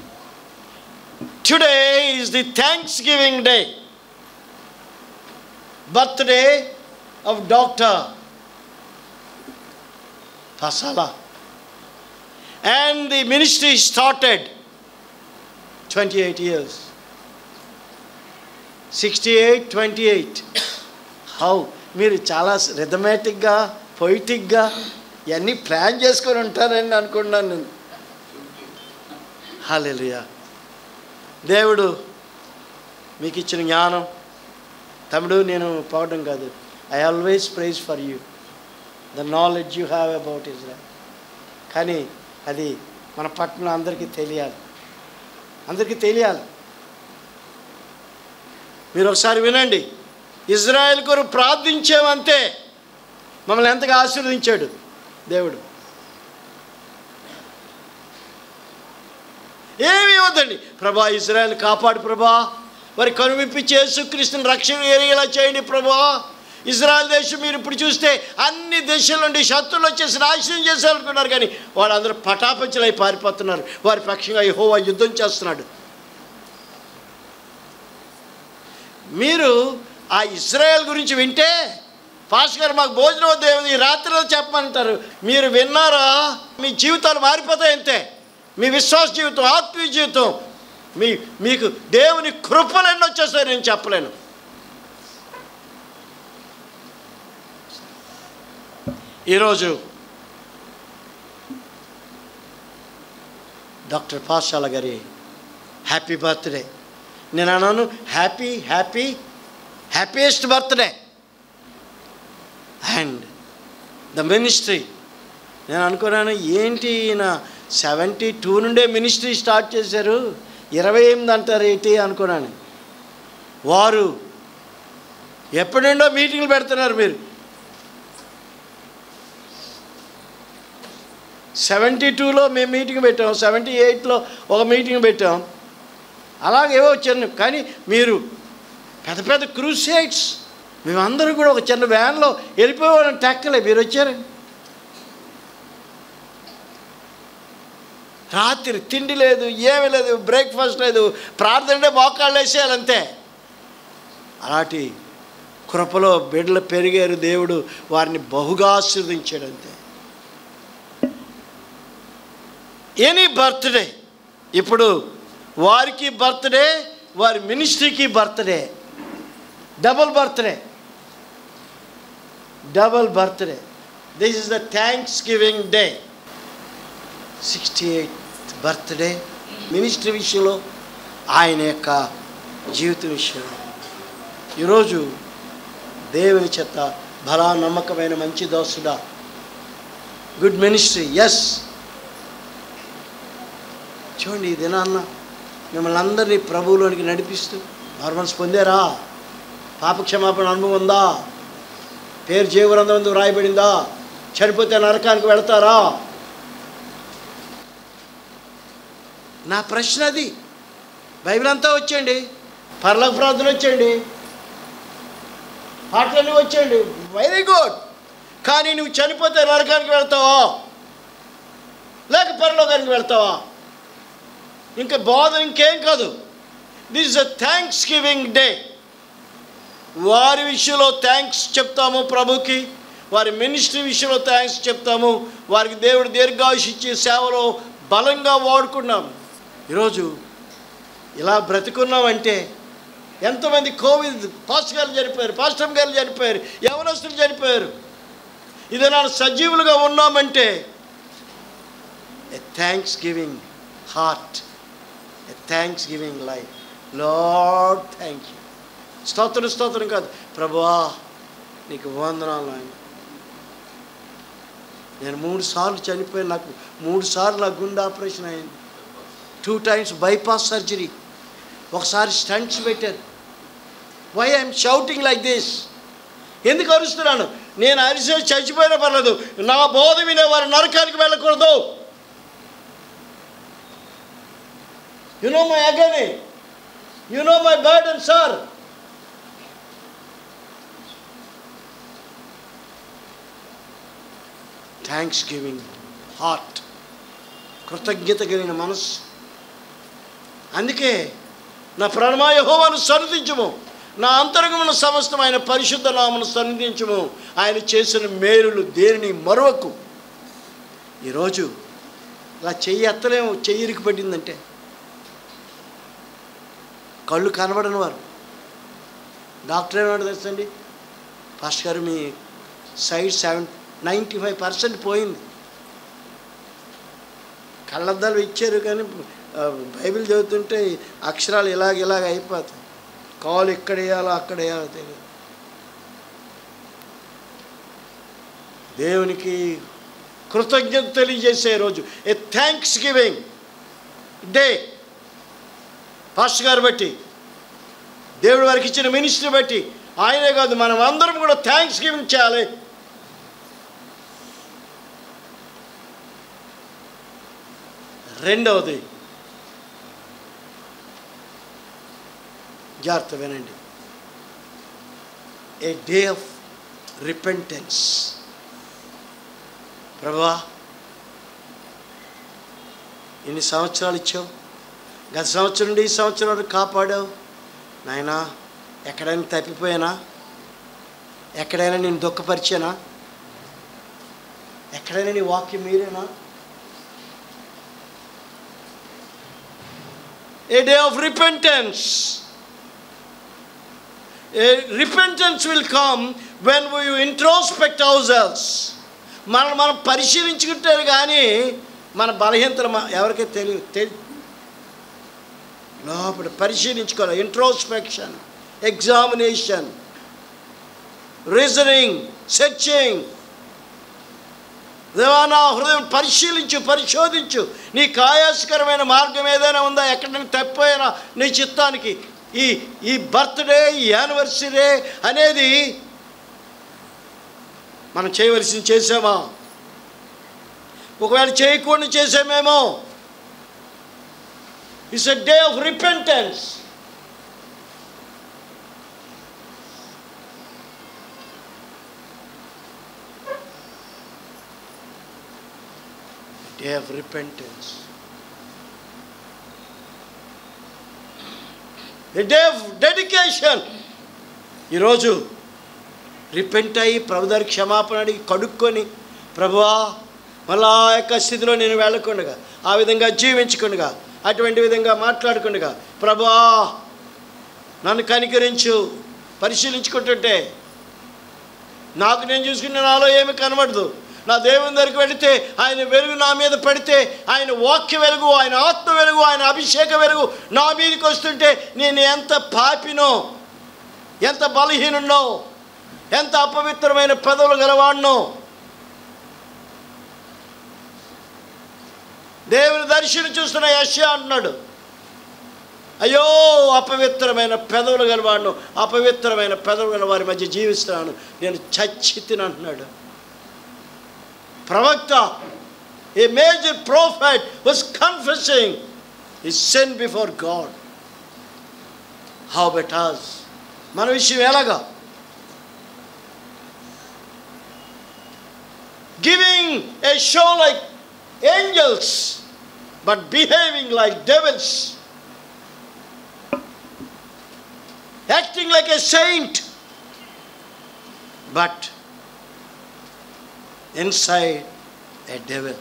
today is the thanks giving day, birthday of Dr. Pasala, and the ministry started 28 years. 68, 28. How? మీరు చాలా రిథమెటిక్గా, పొయిటిక్గా ఇవన్నీ ప్లాన్ చేసుకొని ఉంటారని అనుకున్నాను నేను. హల్లెలూయా. దేవుడు మీకు ఇచ్చిన జ్ఞానం, తమ్ముడు నేను పోవడం కాదు, I always praise for you the knowledge you have about Israel. కానీ అది మన పట్టణంలో అందరికీ తెలియాలి, అందరికీ తెలియాలి. మీరు ఒకసారి వినండి, ఇజ్రాయెల్ కొరకు ప్రార్థించామంతే మమ్మల్ని ఎంతగా ఆశీర్వదించాడు దేవుడు. ఏమీ వద్దండి, ప్రభా ఇజ్రాయెల్ కాపాడు ప్రభా, వారి కనువిప్పించి యేసుక్రీస్తుని రక్షణ ఏరియాలా చేయండి ప్రభా. ఇజ్రాయెల్ దేశం మీరు ఇప్పుడు చూస్తే అన్ని దేశాల నుండి శత్రువులు వచ్చేసి నాశనం చేశారనుకున్నారు, కానీ వాళ్ళందరూ పటాపంచలై పారిపోతున్నారు. వారి పక్షంగా యెహోవా యుద్ధం చేస్తున్నాడు. మీరు ఆ ఇజ్రాయెల్ గురించి వింటే, పాస్టర్ గారు మాకు భోజనం వద్ద ఈ రాత్రిలో చెప్పమంటారు. మీరు విన్నారా, మీ జీవితాలు మారిపోతాయి అంతే. మీ విశ్వాస జీవితం, ఆత్మీయ జీవితం, మీకు దేవుని కృపలు ఎన్ని వచ్చేస్తాయి నేను చెప్పలేను. ఈరోజు డాక్టర్ పాఠశాల గారి హ్యాపీ బర్త్డే. నేను అన్నాను happiest birthday. And the ministry, నేను అనుకున్నాను ఏంటి ఈయన 72 నుండే మినిస్ట్రీ స్టార్ట్ చేశారు, 28 అంటారు ఏంటి అనుకున్నాను. వారు ఎప్పటి నుండో మీటింగ్లు పెడుతున్నారు. మీరు 72లో మేము మీటింగ్ పెట్టాం, 78లో ఒక మీటింగ్ పెట్టాం, అలాగేవో వచ్చాను. కానీ మీరు పెద్ద పెద్ద క్రూసైడ్స్, మేమందరం కూడా ఒక చిన్న వ్యాన్లో వెళ్ళిపోయేవాళ్ళని టెక్కలే, మీరు వచ్చారండి. రాత్రి తిండి లేదు, ఏమీ లేదు, బ్రేక్ఫాస్ట్ లేదు, ప్రార్థన మోకాళ్ళు వేసేయాలంతే. అలాంటి కృపలో బిడ్డలు పెరిగారు. దేవుడు వారిని బహుగా ఆశీర్వదించాడు అంతే. ఎనీ బర్త్డే, ఇప్పుడు వారికి బర్త్డే, వారి మినిస్ట్రీకి birthday, double birthday. This is the thanksgiving day. 68th birthday ministry విషయంలో, ఆయన యొక్క జీవిత విషయంలో. ఈరోజు దేవుని చేత బలా నమ్మకమైన మంచి దోస్తుడా, గుడ్ మినిస్ట్రీ. ఎస్, చూడండి ఈ దినాన్న మిమ్మల్ని అందరినీ ప్రభువులోనికి నడిపిస్తూ మార్మన్స్ పొందారా? పాపక్షమాపణ అనుభవం ఉందా? పేరు జీవగ్రంథంలో రాయబడిందా? చనిపోతే నరకానికి వెళతారా? నా ప్రశ్న అది. బైబిల్ అంతా వచ్చేయండి, పరలోక ప్రార్థన వచ్చేయండి, పాటలన్నీ వచ్చేయండి, వెరీ గుడ్. కానీ నువ్వు చనిపోతే నరకానికి వెళ్తావా లేక పరలోకానికి వెళ్తావా? ఇంకా బోధ ఇంకేం కాదు. This is a thanks giving day. వారి విషయంలో థ్యాంక్స్ చెప్తాము ప్రభుకి, వారి మినిస్ట్రీ విషయంలో థ్యాంక్స్ చెప్తాము, వారికి దేవుడు దీర్ఘాయుష్ ఇచ్చి సేవలో బలంగా వాడుకున్నాం. ఈరోజు ఇలా బ్రతుకున్నామంటే ఎంతమంది కోవిడ్ పాస్టర్ గారు చనిపోయారు, పాస్టర్ గారు చనిపోయారు, యవనస్తులు చనిపోయారు. ఇదే నా సజీవులుగా ఉన్నామంటే a thanksgiving heart, a thanksgiving life. Lord thank you. స్తోత్రం కాదు, ప్రభువా నీకు వందనాలు. నేను 3 సార్లు చనిపోయాను, నాకు 3 సార్లు నా గుండె ఆపరేషన్ అయింది, 2 times బైపాస్ సర్జరీ, ఒకసారి స్టంట్స్ పెట్టారు. Why I'm shouting like this? ఎందుకు అరుస్తున్నాను? నేను అరిసే చచ్చిపోయినా పర్లేదు, నా బోధ వినేవారు నరకానికి వెళ్ళకూడదు. You know my agony, you know my burden, sir. Thanks giving heart, కృతజ్ఞత కలిగిన మనస్సు. అందుకే నా ప్రాణమా యెహోవాను సన్నిధించుము, నా అంతరంగమున సమస్తమైన పరిశుద్ధ నామమును సన్నిధించుము. ఆయన చేసిన మేలులు దేనిని మరువకు. ఈరోజు ఇలా చెయ్యి ఎత్తలేము, చెయ్యి ఇరికిపడిందంటే. కళ్ళు కనబడని వారు డాక్టర్ ఏమన్నాడు తెలుసండి? పాస్టర్ గారు మీ సైడ్ 95% పోయింది. కళ్ళద్దాలు ఇచ్చారు కానీ బైబిల్ చదువుతుంటే అక్షరాలు ఇలాగ అయిపోతాయి. కాలు ఎక్కడ వేయాలో అక్కడ వేయాలో తెలియదు. దేవునికి కృతజ్ఞత తెలియజేసే రోజు, ఏ థ్యాంక్స్ గివింగ్ డే. పాస్టర్ గారు బట్టి, దేవుడు వారికి ఇచ్చిన మినిస్ట్రీ బట్టి, ఆయనే కాదు మనం అందరం కూడా థ్యాంక్స్ గివింగ్ చేయాలి. రెండవది, జాగ్రత్త వినండి, ఏ డే ఆఫ్ రిపెంటెన్స్. ప్రభువా ఇన్ని సంవత్సరాలు ఇచ్చావు, గత సంవత్సరం నుండి ఈ సంవత్సరం వరకు కాపాడావు నాయనా. ఎక్కడైనా తప్పిపోయానా? ఎక్కడైనా నేను దుఃఖపరిచానా? ఎక్కడైనా నీ వాక్యం మీరేనా? A day of repentance. A repentance will come when we introspect ourselves. మనం పరిశీలించుకుంటారు కానీ మన బలహీనతలు ఎవరికీ తెలియదు. లోపల పరిశీలించుకోవాలి. Introspection, examination, reasoning, searching. దేవా నా హృదయం పరిశోధించు. నీ ఆయాసకరమైన మార్గం ఏదైనా ఉందా? ఎక్కడైనా తప్పిపోయినా నీ చిత్తానికి ఈ బర్త్డే, ఈ యానివర్సరీ అనేది మనం చేయవలసింది చేసామా? ఒకవేళ చేయకుండా చేసామేమో. It's a day of repentance. Day of repentance. A day of dedication. ఈరోజు రిపెంట్ అయ్యి ప్రభు దగ్గర క్షమాపణ అడిగి కడుక్కొని, ప్రభువా మళ్ళా ఆ యొక్క స్థితిలో నేను వెళ్ళకుండగా, ఆ విధంగా జీవించకుండగా, అటువంటి విధంగా మాట్లాడుకుండగా, ప్రభువా నన్ను కనికరించు. పరిశీలించుకుంటుంటే నాకు నేను చూసుకునే నాలో ఏమి కనబడదు. నా దేవుని దగ్గరికి వెళితే ఆయన వెలుగు నా మీద పడితే, ఆయన వాక్య వెలుగు, ఆయన ఆత్మ వెలుగు, ఆయన అభిషేక వెలుగు నా మీదకి వస్తుంటే నేను ఎంత పాపినో, ఎంత బలహీనున్నో, ఎంత అపవిత్రమైన పెదవులు గలవాడినో. దేవుని దర్శనం చూస్తున్న యెషయా అంటున్నాడు, అయ్యో అపవిత్రమైన పెదవులు గలవాడిను, అపవిత్రమైన పెదవులు గల వారి మధ్య జీవిస్తున్నాను, నేను చచ్చితిని అంటున్నాడు. ప్రవక్త, a major prophet, was confessing his sin before God. How about us? మన విషయం ఎలాగా? Giving a show like angels but behaving like devils, acting like a saint but inside a devil.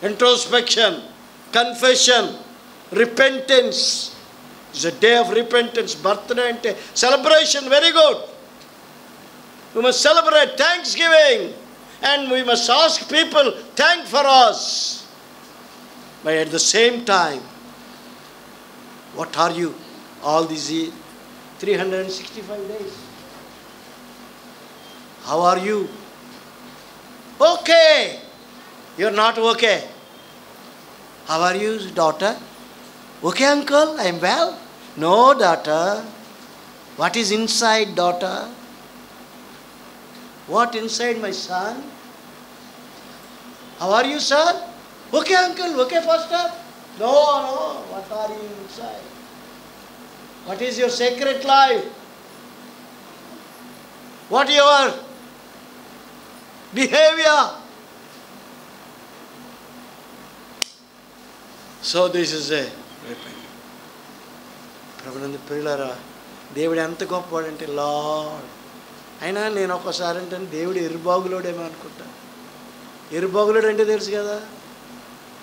Introspection, confession, repentance. It's a day of repentance. Birthday ante celebration, very good. We must celebrate Thanksgiving and we must ask people thank for us. But at the same time, what are you all these 365 days? How are you? Okay. You're not okay. How are you, daughter? Okay, uncle, I am well. No, daughter. What is inside, daughter? What inside, my son? How are you, son? Okay, uncle. Okay, pastor. No. What are you inside? What is your secret life? What your behavior? So this is a repentance. ప్రభునందు ప్రియులారా, దేవుడు ఎంత గొప్పవాడంటే lord. అయినా నేను ఒకసారి అంటే దేవుడు ఎరుబాగులోడేమో అనుకుంటా. ఎరుబాగులోడు అంటే తెలుసు కదా,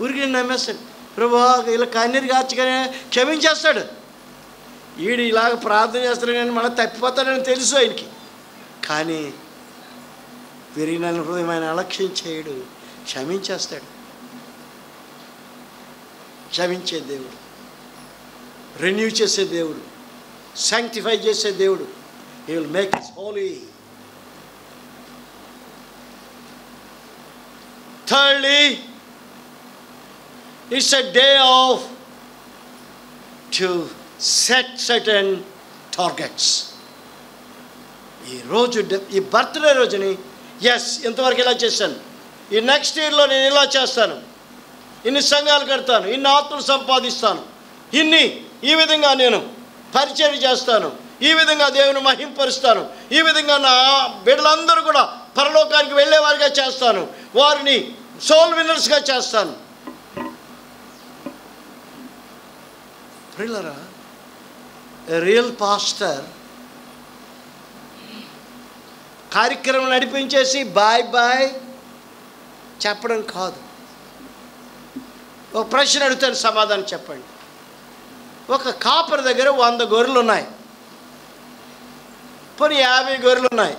ఊరికి నేను నమ్మేస్తాడు. ప్రభు ఇలా కన్నీరు కార్చగానే క్షమించేస్తాడు. ఈడు ఇలాగ ప్రార్థన చేస్తాడు కానీ మళ్ళీ తప్పిపోతాడని తెలుసు ఆయనకి. కానీ విరిగిన హృదయం ఆయన అలక్ష్యం చేయడు, క్షమించేస్తాడు. క్షమించే దేవుడు, రెన్యూ చేసే దేవుడు, శాంక్టిఫై చేసే దేవుడు. He will make us holy. Thirdly, it's a day of to set certain targets. ఈ రోజు, ఈ బర్త్డే రోజుని ఎస్ ఇంతవరకు ఇలా చేశాను, ఈ నెక్స్ట్ ఇయర్లో నేను ఇలా చేస్తాను, ఇన్ని సంఘాలు కడతాను, ఇన్ని ఆత్మలు సంపాదిస్తాను, ఈ విధంగా నేను పరిచయం చేస్తాను, ఈ విధంగా దేవుని మహింపరుస్తాను, ఈ విధంగా నా బిడ్డలందరూ కూడా పరలోకానికి వెళ్ళేవారిగా చేస్తాను, వారిని సోల్ విన్నర్స్గా చేస్తాను. ప్రియులారా, ఏ రియల్ పాస్టర్ కార్యక్రమం నడిపించేసి బాయ్ బాయ్ చెప్పడం కాదు. ఒక ప్రశ్న అడుగుతాను, సమాధానం చెప్పండి. ఒక కాపరి దగ్గర 100 గొర్రెలు ఉన్నాయి, పోనీ 50 గొర్రెలు ఉన్నాయి.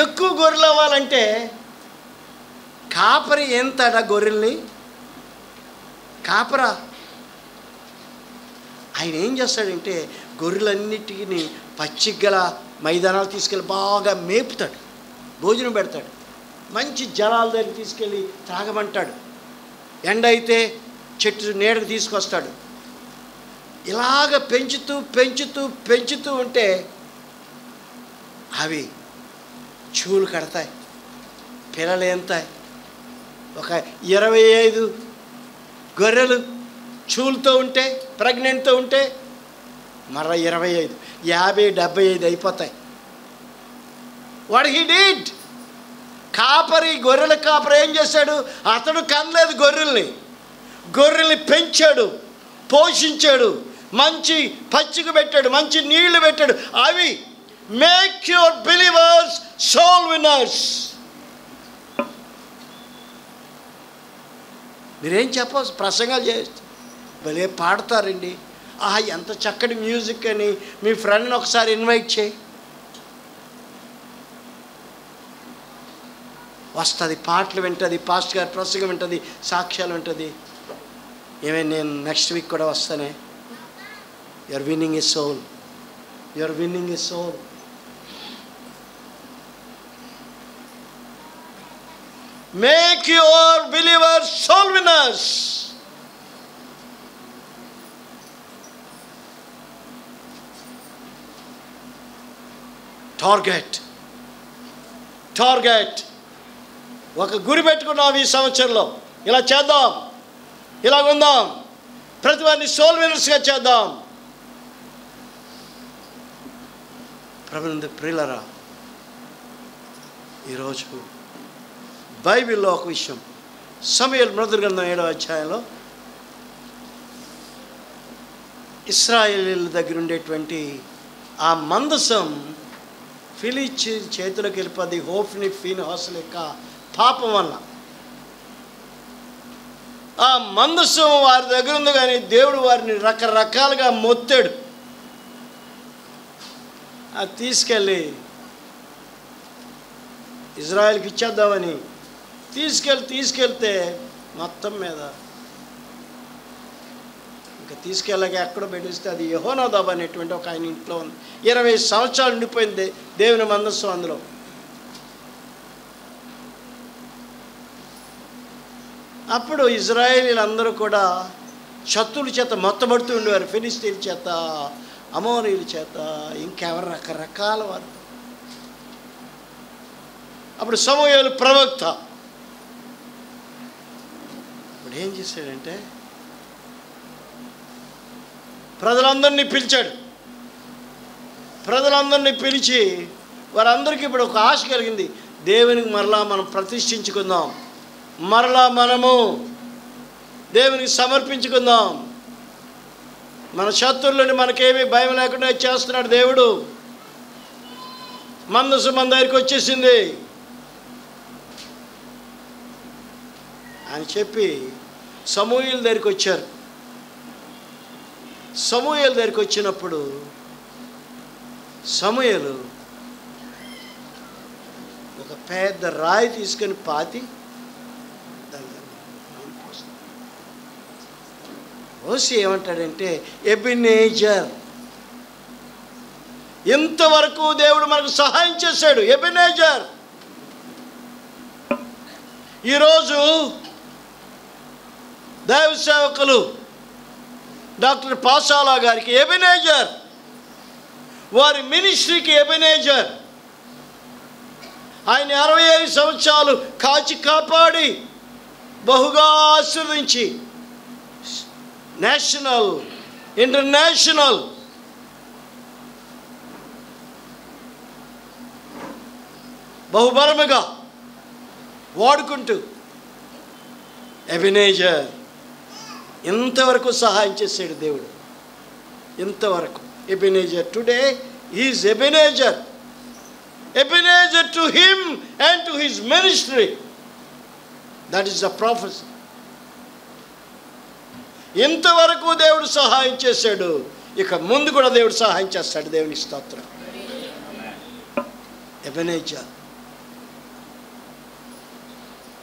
ఎక్కువ గొర్రెలు అవ్వాలంటే కాపరి ఎంతట గొర్రెల్ని? కాపరా ఆయన ఏం చేస్తాడంటే గొర్రెలన్నిటిని పచ్చిగల మైదానాలు తీసుకెళ్ళి బాగా మేపుతాడు, భోజనం పెడతాడు, మంచి జలాల దగ్గర తీసుకెళ్ళి త్రాగమంటాడు, ఎండ అయితే చెట్టు నీడకు తీసుకొస్తాడు. ఇలాగ పెంచుతూ పెంచుతూ పెంచుతూ ఉంటే అవి చూలు కడతాయి, పిల్లలు ఎంతాయి. ఒక 25 గొర్రెలు చూలుతో ఉంటే, ప్రెగ్నెంట్తో ఉంటే మరలా 25, 50, 75 అయిపోతాయి. What he did? కాపరి, గొర్రెల కాపరి ఏం చేశాడు? అతడు కనలేదు గొర్రెల్ని పెంచాడు, పోషించాడు, మంచి పచ్చిక పెట్టాడు, మంచి నీళ్లు పెట్టాడు. అవి make your believers soul winners. మీరేం చెప్పవచ్చు? ప్రసంగాలు చేస్తే భలే పాడతారండి, ఆహా ఎంత చక్కటి మ్యూజిక్ అని మీ ఫ్రెండ్ని ఒకసారి ఇన్వైట్ చేయి, వస్తుంది, పాటలు వింటుంది, పాస్టర్ గారి ప్రసంగం వింటుంది, సాక్ష్యాలు వింటుంది. ఏమైనా నేను నెక్స్ట్ వీక్ కూడా వస్తానే. You're winning a soul, you're winning a soul. Make your believers soul winners. Target ఒక గురి పెట్టుకున్నావు ఈ సంవత్సరంలో. ఇలా చేద్దాం, ఇలాగుందాం, ప్రతి వారిని సోల్ విన్నర్స్గా చేద్దాం. ప్రభునందు ప్రియులారా, ఈరోజు బైబిల్లో ఒక విషయం, సమూయేలు మొదటి గ్రంథం 7వ అధ్యాయంలో ఇశ్రాయేలీయుల దగ్గర ఉండేటువంటి ఆ మందసం ఫిలిష్తీ చేతులకు వెళ్ళిపోద్ది. హోఫ్ని ఫీనెహాసుల యొక్క పాపం వల్ల ఆ మందసం వారి దగ్గర ఉంది, కానీ దేవుడు వారిని రకరకాలుగా మొత్తాడు. అది ఇజ్రాయెల్కి ఇచ్చేద్దామని తీసుకెళ్తే మొత్తం మీద ఇంకా తీసుకెళ్ళగా ఎక్కడో పెట్టిస్తే అది యెహోనాదాబ్ అనేటువంటి ఒక ఆయన ఇంట్లో ఉంది. 20 సంవత్సరాలు ఉండిపోయింది దేవుని మందస్సు అందులో. అప్పుడు ఇజ్రాయేలీలందరూ కూడా శత్రువుల చేత మొత్తబడుతూ ఉండేవారు, ఫిలిష్తీయుల చేత, అమోరీయుల చేత, ఇంకెవరు రకరకాల వారు. అప్పుడు సమూయేలు ప్రవక్త ఇప్పుడు ఏం చేశాడంటే ప్రజలందరినీ పిలిచాడు. ప్రజలందరినీ పిలిచి వారందరికీ ఇప్పుడు ఒక ఆశ కలిగింది, దేవునికి మరలా మనం ప్రతిష్ఠించుకుందాం, మరలా మనము దేవునికి సమర్పించుకుందాం. మన శత్రువులని మనకేమీ భయం లేకుండా చేస్తున్నాడు దేవుడు. మందసు మన దగ్గరికి వచ్చేసింది అని చెప్పి సమూయేలు దగ్గరికి వచ్చారు. సమూయేలు దగ్గరికి వచ్చినప్పుడు సమూయేలు ఒక పెద్ద రాయి తీసుకొని పాతి ఓసి ఏమంటాడంటే, ఎబెనేజర్, ఇంతవరకు దేవుడు మనకు సహాయం చేశాడు. ఎబెనేజర్. ఈరోజు దైవ సేవకులు డాక్టర్ పాసాలా గారికి ఎబెనేజర్, వారి మినిస్ట్రీకి ఎబెనేజర్. ఆయన 65 సంవత్సరాలు కాచి కాపాడి బహుగా ఆశీర్వదించి నేషనల్, ఇంటర్నేషనల్ బహుబలముగా వాడుకుంటూ ఎబెనేజర్ ఇంతవరకు సహాయం చేశాడు దేవుడు. ఇంతవరకు Ebenezer. Today is Ebenezer. Ebenezer to him and to his ministry. That is the prophecy. ఇంతవరకు దేవుడు సహాయం చేశాడు, ఇక ముందు కూడా దేవుడు సహాయం చేస్తాడు. దేవునికి స్తోత్రం. ఎబెనేజర్.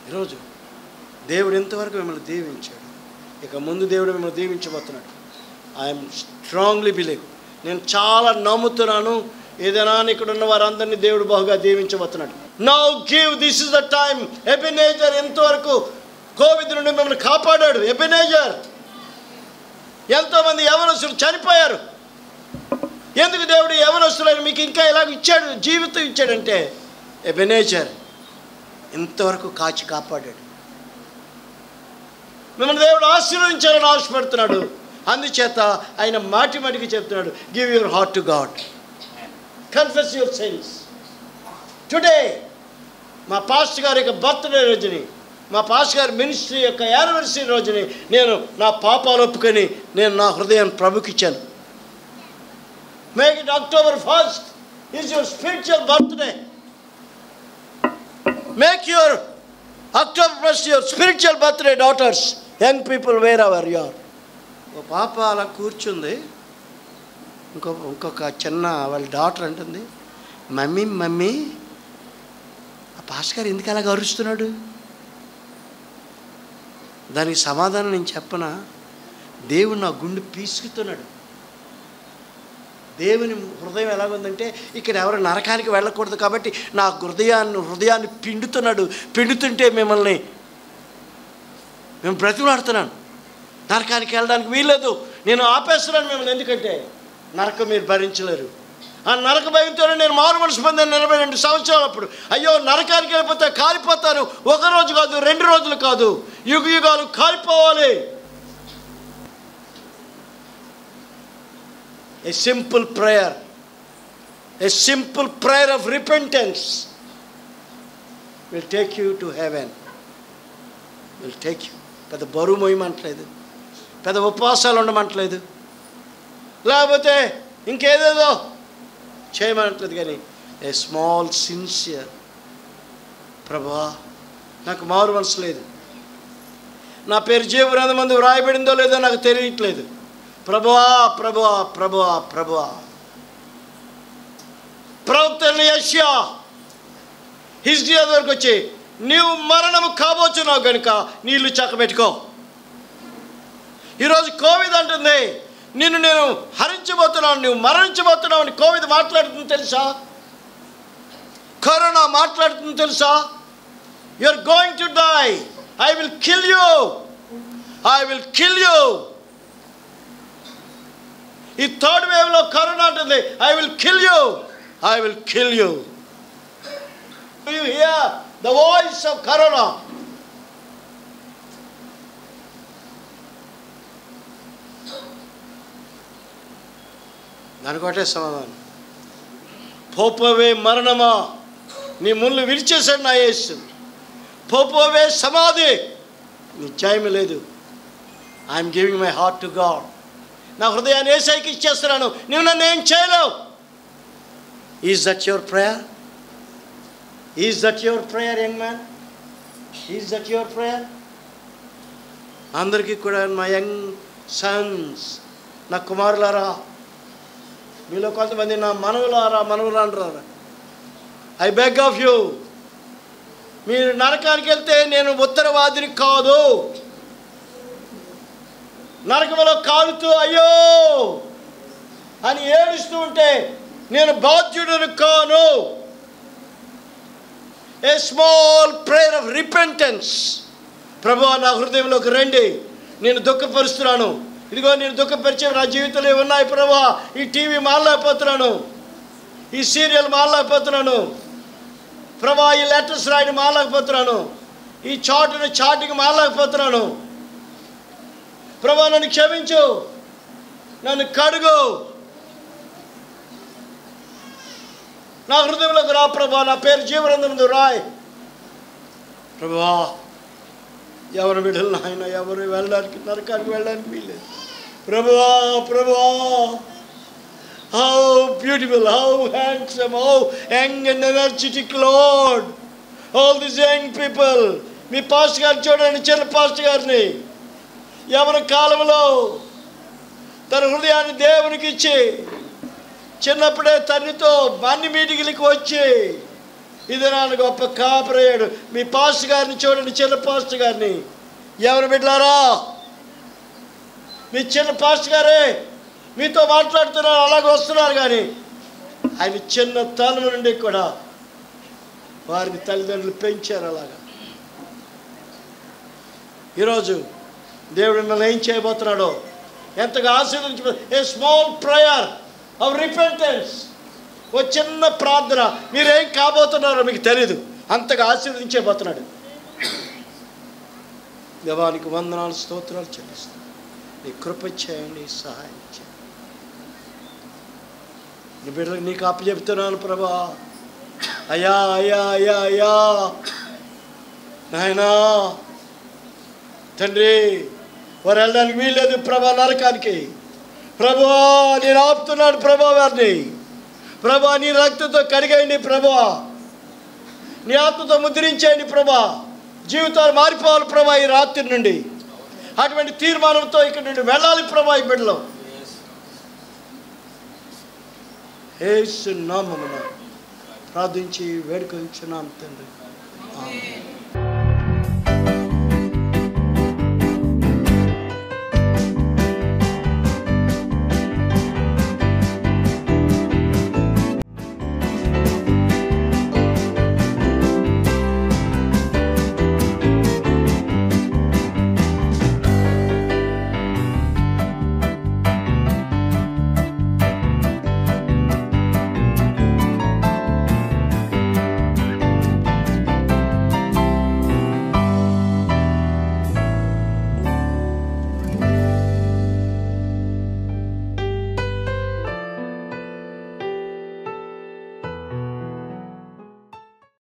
ఈరోజు దేవుడు ఎంతవరకు మిమ్మల్ని దీవించాడు, ఇక ముందు దేవుడు మిమ్మల్ని దీవించబోతున్నాడు. I'm strongly believe. నేను చాలా నమ్ముతున్నాను, ఏదైనా ఇక్కడ ఉన్న వారందరినీ దేవుడు బహుగా దీవించబోతున్నాడు. Now give, this is the time. Ebenezer ఎంతవరకు కోవిడ్ నుండి మిమ్మల్ని కాపాడాడు. ఎబెనేజర్. ఎంతోమంది యవనస్తులు చనిపోయారు. ఎందుకు దేవుడు యవనస్తులైన మీకు ఇంకా ఇలాగ ఇచ్చాడు, జీవితం ఇచ్చాడంటే ఎబెనేజర్ ఇంతవరకు కాచి కాపాడాడు. మిమ్మల్ని దేవుడు ఆశీర్వదించాలని ఆశపడుతున్నాడు. అందుచేత ఆయన మాటి మాటికి చెప్తున్నాడు, give your heart to God, confess your sins. Today మా పాస్టర్ గారి యొక్క బర్త్డే రోజుని, మా పాస్టర్ గారి మినిస్ట్రీ యొక్క యానివర్సరీ రోజుని నేను నా పాపాలు ఒప్పుకొని నేను నా హృదయాన్ని ప్రభుకిచ్చాను. Make it October 1st is your spiritual birthday. Make your October 1st your spiritual birthday, daughters, young people, wherever you are. ఓ పాప అలా కూర్చుంది. ఇంకొక చిన్న వాళ్ళ డాటర్ అంటుంది, మమ్మీ మమ్మీ ఆ పాస్టర్ గారు ఎందుకు అలాగ అరుస్తున్నాడు? దానికి సమాధానం నేను చెప్పనా? దేవుడు నా గుండె పీసుకుతున్నాడు. దేవుని హృదయం ఎలాగుందంటే, ఇక్కడ ఎవరు నరకానికి వెళ్ళకూడదు కాబట్టి నా హృదయాన్ని పిండుతున్నాడు. పిండుతుంటే మేము బ్రతిమలాడుతున్నాను. నరకానికి వెళ్ళడానికి వీల్లేదు, నేను ఆపేస్తున్నాను మిమ్మల్ని. ఎందుకంటే నరకం మీరు భరించలేరు. ఆ నరక భయంతోనే నేను మారు మనసు పొందాను 42 సంవత్సరాలు. అప్పుడు అయ్యో నరకానికి వెళ్ళిపోతే కాలిపోతాను. 1 రోజు కాదు, 2 రోజులు కాదు, యుగ యుగాలు కాలిపోవాలి. A simple prayer of repentance will take you to heaven. Will take you. పెద్ద బరువు మోయమంటలేదు, పెద్ద ఉపవాసాలు ఉండమంటలేదు, లేకపోతే ఇంకేదేదో చేయమంటలేదు. కానీ ఏ స్మాల్ సిన్సియర్, ప్రభువా నాకు మారు మనసు లేదు, నా పేరు జీవగ్రంథమందు వ్రాయబడిందో లేదో నాకు తెలియట్లేదు, ప్రభువా ప్రభువా ప్రభువా ప్రభువా. ప్రవక్త యెషయా హిజ్కియా దగ్గరకు వచ్చి, నీవు మరణము కాబోచున్నావు కనుక నీళ్లు చక్కబెట్టుకో. ఈరోజు కోవిడ్ అంటుంది, నేను హరించబోతున్నాను, నువ్వు మరణించబోతున్నావు అని కోవిడ్ మాట్లాడుతుంది తెలుసా? కరోనా మాట్లాడుతుంది తెలుసా? You are going to die, I will kill you, I will kill you. ఈ థర్డ్ వేవ్లో కరోనా అంటుంది, I will kill you, I will kill you. Do you hear the voice of corona? దానికి ఒకటే సమాధానం, పోపోవే మరణమా, నీ ముళ్ళు విరిచేశాడు నా యేసు. పోపోవే సమాధి, నీ జయము లేదు. I'm giving my heart to God. నా హృదయాన్ని యేసయ్యకి ఇచ్చేస్తున్నాను, నువ్వు నన్ను ఏం చేయలేవు. Is that your prayer? Is that your prayer young man? Is that your prayer? అందరికీ కూడా మా యంగ్ సన్స్, నా కుమారులారా, మీలో కొంతమంది నా మనవులారా, ఐ బెగ్ ఆఫ్ యూ, మీరు నరకానికి వెళ్తే నేను ఉత్తరవాదిని కాదు. నరకంలో కాలుతూ అయ్యో అని ఏడుస్తూ ఉంటే నేను బాధ్యుడను కాను. ఏ స్మాల్ ప్రేయర్ ఆఫ్ రిపెంటెన్స్. ప్రభువా నా హృదయంలోకి రండి, నేను దుఃఖపరుస్తున్నాను, ఇదిగో నేను దుఃఖపరిచే నా జీవితంలో ఉన్నాయి ప్రభువా. ఈ టీవీ మారలేకపోతున్నాను, ఈ సీరియల్ మారలేకపోతున్నాను ప్రభువా, ఈ లెటర్స్ రాయడం మారలేకపోతున్నాను, ఈ చాటింగ్ మారలేకపోతున్నాను ప్రభువా, నన్ను క్షమించు, నన్ను కడుగు, నా హృదయంలోకి రా ప్రభువా, నా పేరు జీవగ్రంథంలో రాయ్ ప్రభువా. ఎవరు బిడ్డలు నాయన, ఎవరు వెళ్ళడానికి నరకానికి వెళ్ళడానికి వీల్లేదు ప్రభువా. ప్రభువా, how beautiful, how handsome, how young and energetic lord, all this young people. Me pastor గారు చూడండి, చిన్న పాస్టర్ గారిని యవన కాలంలో తన హృదయాన్ని దేవునికి ఇచ్చి చిన్నప్పుడే తండ్రితో అన్ని మీటింగ్లకి వచ్చి ఇది నాన్న గొప్ప కాపరయ్యాడు. మీ పాస్టర్ గారిని చూడండి, చిన్న పాస్టర్ గారిని. ఎవరు బిడ్డలారా, మీ చిన్న పాస్టర్ గారే మీతో మాట్లాడుతున్నారు, అలాగే వస్తున్నారు. కానీ ఆయన చిన్న తనం నుండి కూడా వారిని తల్లిదండ్రులు పెంచారు. అలాగా ఈరోజు దేవుడు మిమ్మల్ని ఏం చేయబోతున్నాడో ఎంతగా ఆశీర్వదించబో. A small prayer of repentance, ఓ చిన్న ప్రార్థన. మీరేం కాబోతున్నారో మీకు తెలీదు, అంతగా ఆశీర్వదించబోతున్నాడు. దేవానికి వందనాలు, స్తోత్రాలు చెల్లిస్తాను. నీ కృప చేయండి, సహాయం చేయండి. నీ బిడ్డలకు నీకు అప్పచెప్తున్నాను ప్రభా. అయ్యా అయ్యా అయ్యా అయ్యా నాయనా తండ్రి, వారు వెళ్ళడానికి వీల్లేదు ప్రభా నరకానికి. ప్రభా నేను ఆపుతున్నాను ప్రభా వారిని. ప్రభా నీ రక్తంతో కడిగేయండి ప్రభా, నీ ఆత్మతో ముద్రించేయండి ప్రభా. జీవితాలు మారిపోవాలి ప్రభా ఈ రాత్రి నుండి. అటువంటి తీర్మానంతో ఇక్కడ నుండి వెళ్ళాలి ప్రభా ఈ బిడ్డలో. యేసు నామమున ప్రార్థించి వేడుకొంచున్నాం తండ్రి. ఆమేన్.